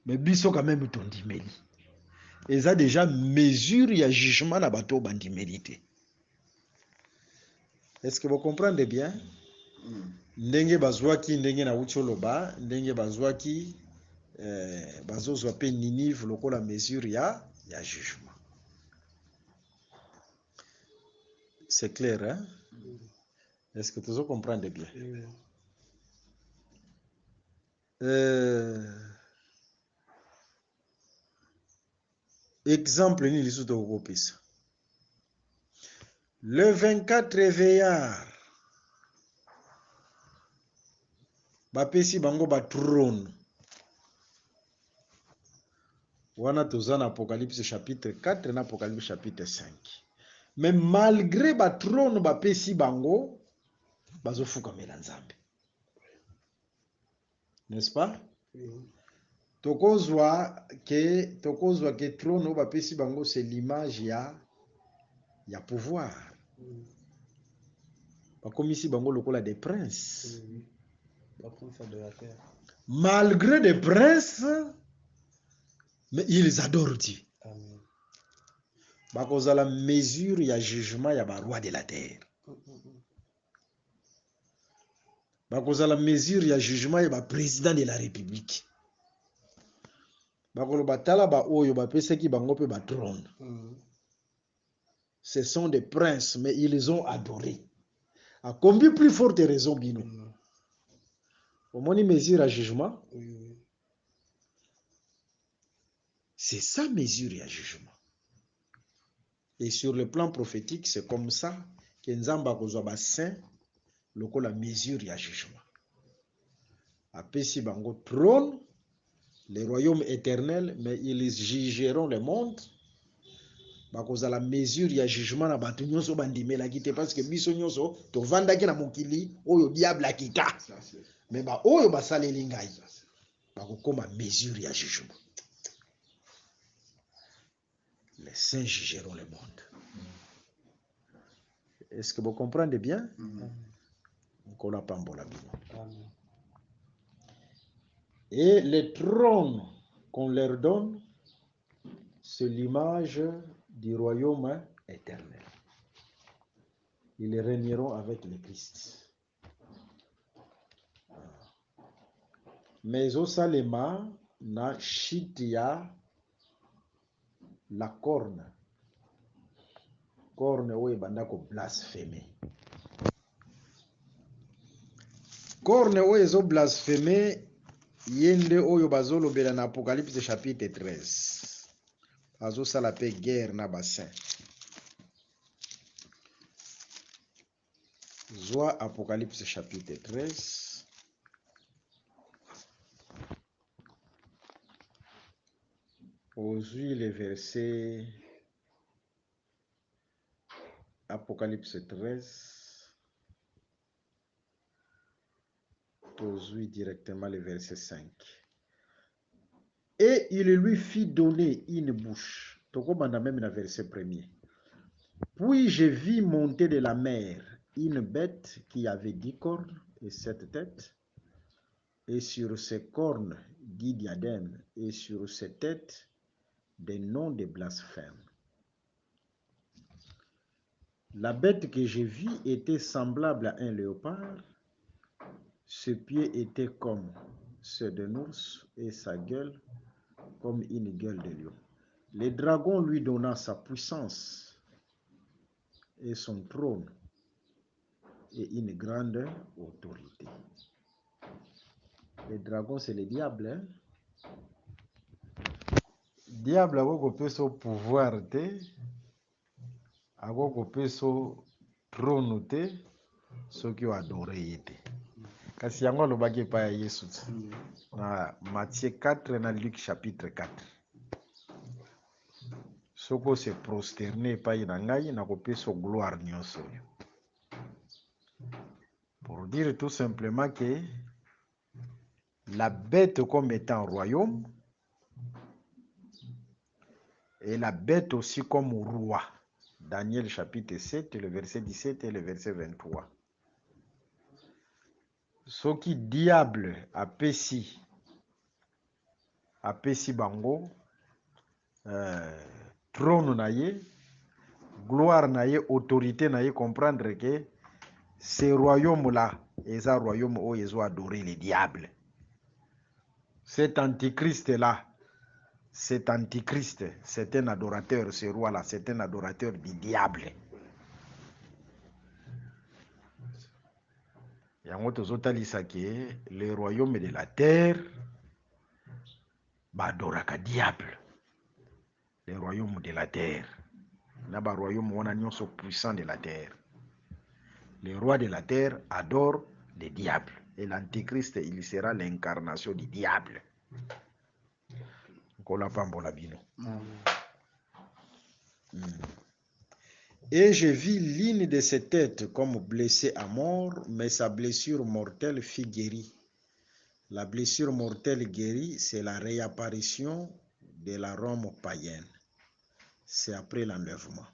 Mais biso quand même tondimeli. Et ça déjà mesure ya jugement na bato bandimeli te. Est-ce que vous comprenez bien? Ndenge bazwaki ndenge na ucholoba, ndenge bazwaki bazozwa pe Ninive lokola mesure ya jugement. C'est clair, hein? Est-ce que vous comprenez bien? Exemple ni lisuto kokopesa. Le 24 veillard bapesi bango ba trône. Wana toza na Apocalypse chapitre 4 na Apocalypse chapitre 5. Mais malgré ba trône bapesi bango bazofukamela Nzambe. N'est-ce pas? Tokozwa ke trône bapesi bango c'est l'image ya pouvoir. Bakomisi bango lokola des princes. De la terre. Malgré des princes, mais ils adorent Dieu. Amen. Bakozala mesure ya jugement ya ba roi de la terre. Bakozala mesure ya jugement ya ba président de la république. Bakoloba tala ba oyo bapesaki bango pe ba trône. Ce sont des princes, mais ils ont adoré. À combien plus forte raison bino? Au moins une mesure à jugement. C'est ça mesure à jugement. Et sur le plan prophétique, c'est comme ça que Nzamba kozwa saint lokola mesure à jugement. Apesi bango trône, le royaume éternel, mais ils jugeront le monde. Bakozala mesure ya jugement na batu nyonso bandimela kite parce que biso nyonso to vandaki na mokili oyo diable akita. Mais ba oyo basaleli ngai bakokoma mesure ya jugement. Les saints jugeront le monde. Est-ce que vous comprenez bien? Et le trône qu'on leur donne, c'est l'image du royaume éternel. Ils régneront avec le Christ. Mais au Salema, na shitia la corne. Corne où est bandako blasphémé. corne oyo ezo blaspheme yende oyo bazolobela na Apocalypse chapitre 13. Azosala pe guerre na basaint. Zwa Apocalypse chapitre 13. Ozwi le verset Apocalypse 13. Ozwi directement le verset 5. Et il lui fit donner une bouche. Tokobanda même na verset 1er. Puis je vis monter de la mer une bête qui avait 10 cornes et 7 têtes, et sur ses cornes 10 diadèmes, et sur ses têtes des noms de blasphème. La bête que je vis était semblable à un léopard. Ses pieds étaient comme ceux d'un ours et sa gueule comme une gueule de lion. Le dragon lui donna sa puissance et son trône et une grande autorité. Le dragon, c'est le diable. Hein? Diable a kopesa pouvoir te, a kopesa trône te, soki adoré ye te. Kasi yango alobaki epai ya Yesu na Matthieu 4 na Luc chapitre 4. Soko se prosterner epai na ngai na kopesa gloire nyonso oyo. Pour dire tout simplement que la bête comme étant royaume et la bête aussi comme roi. Daniel chapitre 7, le verset 17 et le verset 23. Ce qui diable apesi bango trône na ye, gloire na ye, autorité na ye, comprendre que ce royaume là est un royaume où ils ont adoré le diable. Cet antichrist là, cet antichrist, c'est un adorateur, ce roi là, c'est un adorateur du diable. Yango tozotalisa ke le royaume de la terre badoraka diable. Le royaume de la terre. Na ba royaume wana nyonso puissant de la terre. Le roi de la terre adore le diable. Et l'antichrist, il sera l'incarnation du diable. Et je vis l'une de ses têtes comme blessée à mort, mais sa blessure mortelle fut guérie. La blessure mortelle guérie, c'est la réapparition de la Rome païenne. C'est après l'enlèvement.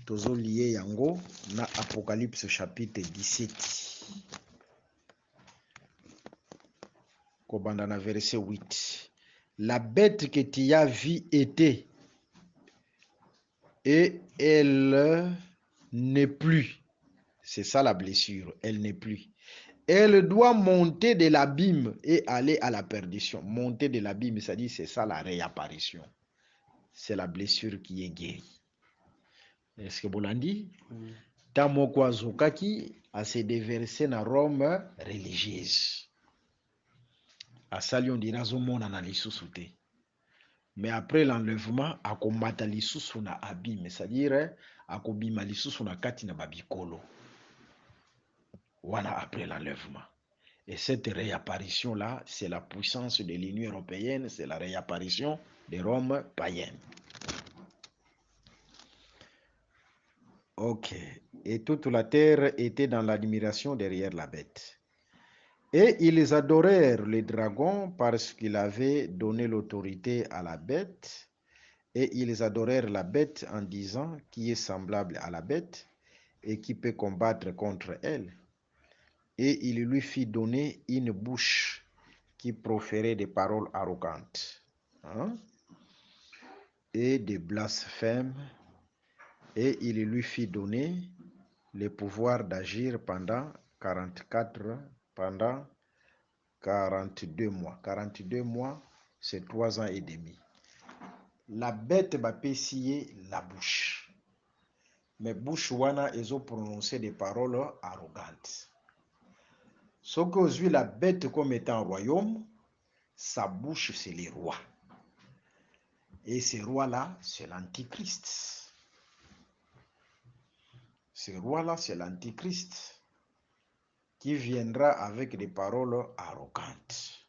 Tozo lié yango na Apocalypse chapitre 17. Kobanda na verset 8. La bête que tu as vue était et elle n'est plus. C'est ça la blessure, elle n'est plus. Elle doit monter de l'abîme et aller à la perdition. Monter de l'abîme, ça dit c'est ça la réapparition. C'est la blessure qui est guérie. Est-ce que vous l'avez dit? Tamoko azokaki a se déverser na Rome religieuse. Asali on dira zomona na lisusu te. Mais après l'enlèvement, akomata lisusu na abîme, c'est-à-dire akobima lisusu na kati na babikolo. Voilà après l'enlèvement. Et cette réapparition-là, c'est la puissance de l'Union européenne, c'est la réapparition de Rome païenne. Ok. Et toute la terre était dans l'admiration derrière la bête. Et ils adorèrent le dragon parce qu'il avait donné l'autorité à la bête. Et ils adorèrent la bête en disant qui est semblable à la bête et qui peut combattre contre elle. Et il lui fit donner une bouche qui proférait des paroles arrogantes, et des blasphèmes. Et il lui fit donner le pouvoir d'agir pendant 42 mois. 42 mois, c'est 3 ans et demi. La bête va pessier la bouche. Mais bouche wana, ils ont prononcé des paroles arrogantes. Ce qu'aujourd'hui la bête comme étant un royaume, sa bouche c'est les rois. Et ces rois-là, c'est l'antichrist. Ce roi-là, c'est l'antichrist qui viendra avec des paroles arrogantes,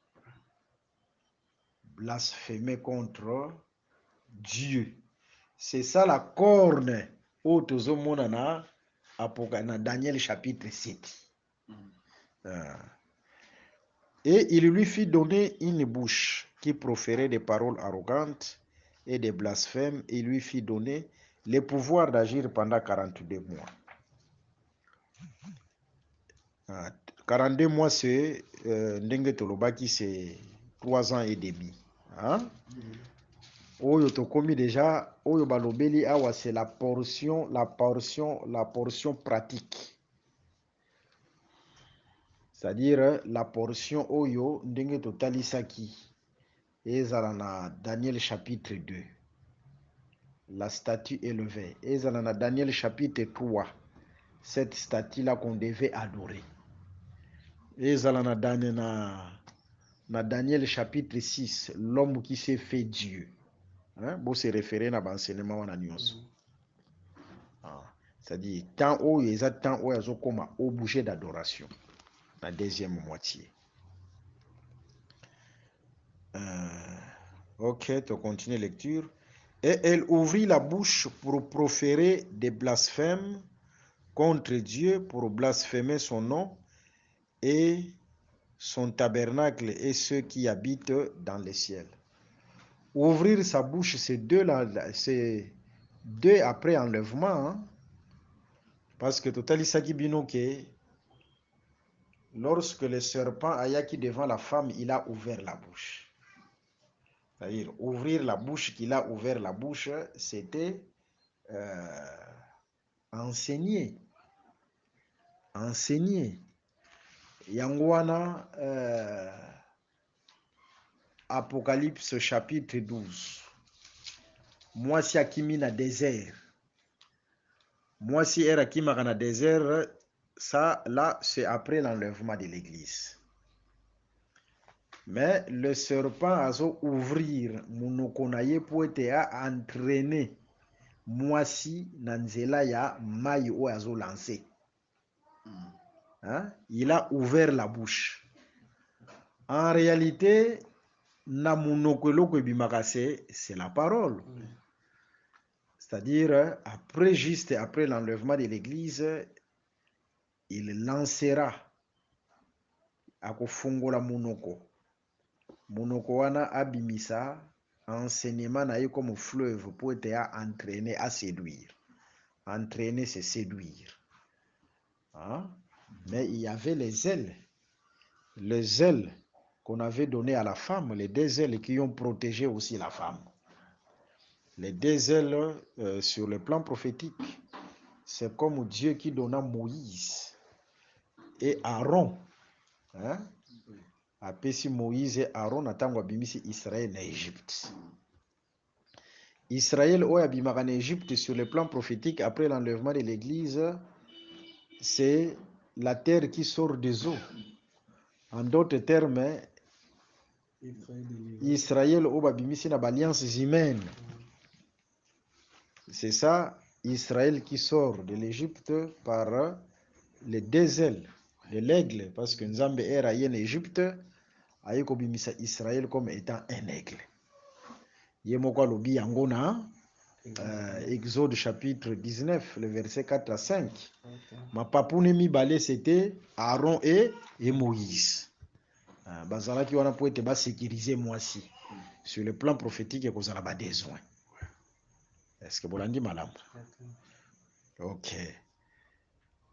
blasphémer contre Dieu. C'est ça la corne au tozomonana dans Daniel chapitre 7. Et il lui fit donner une bouche qui proférait des paroles arrogantes et des blasphèmes. Il lui fit donner le pouvoir d'agir pendant 42 mois. 42 mois, c'est Ndenge Tolobaki, c'est 3 ans et demi. Hein? Oyo tokomi déjà, Oyo balobeli awa, c'est la portion pratique. C'est-à-dire la portion Oyo Ndenge Totalisaki. Ezala na Daniel chapitre 2. La statue élevée. Ezala na Daniel chapitre 3. Cette statue-là qu'on devait adorer. Ezala na Daniel chapitre 6, l'homme qui s'est fait Dieu. Bon, c'est référé à l'enseignement de nyonso. C'est-à-dire, tant où il y a tant où il y a comme objet d'adoration. La deuxième moitié. Ok, tu continues lecture. Et elle ouvrit la bouche pour proférer des blasphèmes contre Dieu, pour blasphémer son nom et son tabernacle et ceux qui habitent dans les ciels. Ouvrir sa bouche, c'est deux après enlèvement. Hein? Parce que Totalisaki Binoke, lorsque le serpent ayaki devant la femme, il a ouvert la bouche. C'est-à-dire, ouvrir la bouche, qu'il a ouvert la bouche, c'était enseigner. Enseigner. Yangwana, Apocalypse chapitre 12. Moi si akimi na désert. Moi si era kimaka na désert, ça là c'est après l'enlèvement de l'église. Mais le serpent a ouvrir munokonaye pour être à entraîner moi si nanzela ya mai o azo lancé. Hein? Il a ouvert la bouche. En réalité, na munokoloko bimakase, c'est la parole. C'est-à-dire, juste après l'enlèvement de l'église, il lancera à kofungola munoko. Munoko wana abimisa enseignement na comme fleuve pour être à entraîner, à séduire. Entraîner, c'est séduire. Hein? Mais il y avait les ailes qu'on avait données à la femme, les deux ailes qui ont protégé aussi la femme. Les deux ailes sur le plan prophétique, c'est comme Dieu qui donna Moïse et Aaron. Hein? Apesi Moïse et Aaron atangwa bimisi Israël en Égypte. Israël oya bimaka en Égypte sur le plan prophétique après l'enlèvement de l'église, c'est la terre qui sort des eaux. En d'autres termes, Israël oya bimisi na alliances humaines. C'est ça, Israël qui sort de l'Égypte par les deux ailes de l'aigle, parce que Nzambe era en Égypte, ayeko bimisa Israël comme étant un aigle. Yemoko lobi yangona, Exode chapitre 19, le verset 4 à 5. Ma papoune mibale, c'était Aaron et Moïse. Bazala qui wana pour être sécuriser moi si. Sur le plan prophétique, il y a besoin. Est-ce que vous l'avez dit, madame? Ok.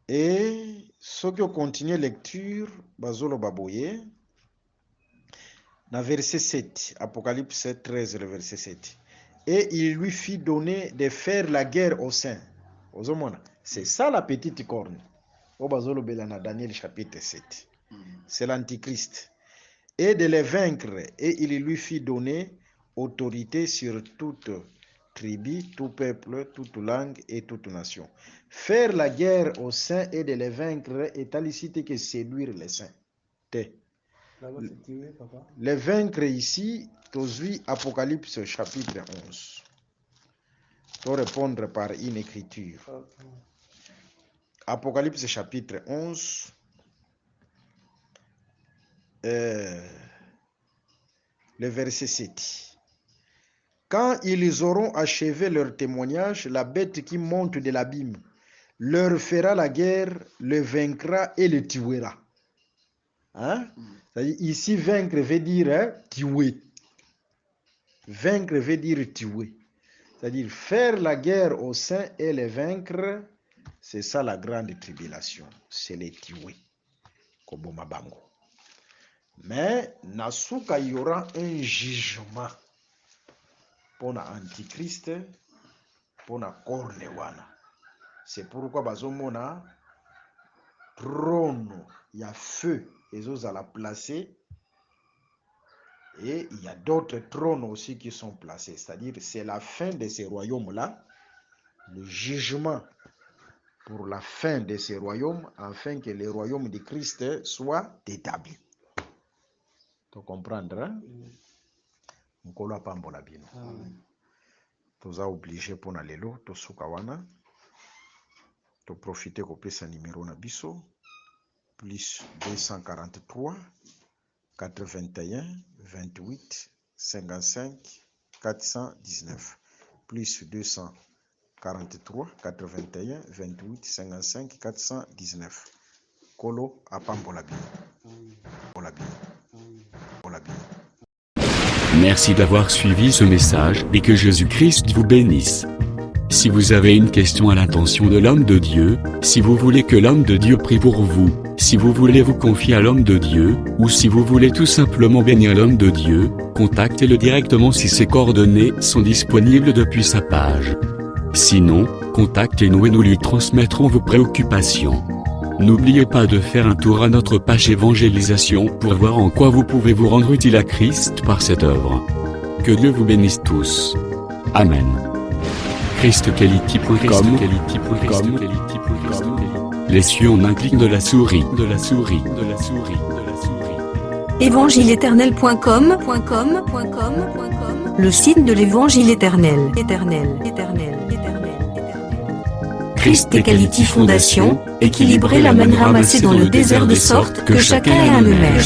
Et ce qui continue lecture, Bazolo Baboye, dans verset 7, Apocalypse 13, le verset 7. Et il lui fit donner de faire la guerre au sein. C'est ça la petite corne. Au Bazolo Belana, Daniel chapitre 7. C'est l'antichrist. Et de les vaincre. Et il lui fit donner autorité sur toute tribu, tout peuple, toute langue et toute nation. Faire la guerre aux saints et de les vaincre est à licite que séduire les saints. Là-bas, c'est tué, papa. Les vaincre ici, Tosui, Apocalypse chapitre 11. Pour répondre par une écriture. Ok. Apocalypse chapitre 11. Le verset 7. Quand ils auront achevé leur témoignage, la bête qui monte de l'abîme leur fera la guerre, le vaincra et le tuera. Hein? C'est-à-dire, ici, vaincre veut dire tuer. Vaincre veut dire tuer. C'est-à-dire faire la guerre aux saints et les vaincre, c'est ça la grande tribulation. C'est les tuer. Koboma bango. Mais, Nasuka, il y aura un jugement pour l'Antichrist, pour la Cornewana. C'est pourquoi, bazomona, trône, il y a feu, et os à la placer, et il y a d'autres trônes aussi qui sont placés. C'est-à-dire, c'est la fin de ces royaumes-là, le jugement pour la fin de ces royaumes, afin que les royaumes de Christ soient établis. Tu comprends? Nkolo pambola bino. Toza obligé pour lelo to sukawana. To profiter kopesa numéro na biso plus 243 81 28 55 419 plus 243 81 28 55 419. Kolo apambola bino. Merci d'avoir suivi ce message et que Jésus-Christ vous bénisse. Si vous avez une question à l'intention de l'homme de Dieu, si vous voulez que l'homme de Dieu prie pour vous, si vous voulez vous confier à l'homme de Dieu, ou si vous voulez tout simplement bénir l'homme de Dieu, contactez-le directement si ses coordonnées sont disponibles depuis sa page. Sinon, contactez-nous et nous lui transmettrons vos préoccupations. N'oubliez pas de faire un tour à notre page évangélisation pour voir en quoi vous pouvez vous rendre utile à Christ par cette œuvre. Que Dieu vous bénisse tous. Amen. ChristQuality.com. Les cieux en un clic de la souris. Évangile-éternel.com, le site de l'évangile éternel. Christ et Quality Fondation, équilibrer la manne ramassée dans le désert de sorte que chacun ait un numère.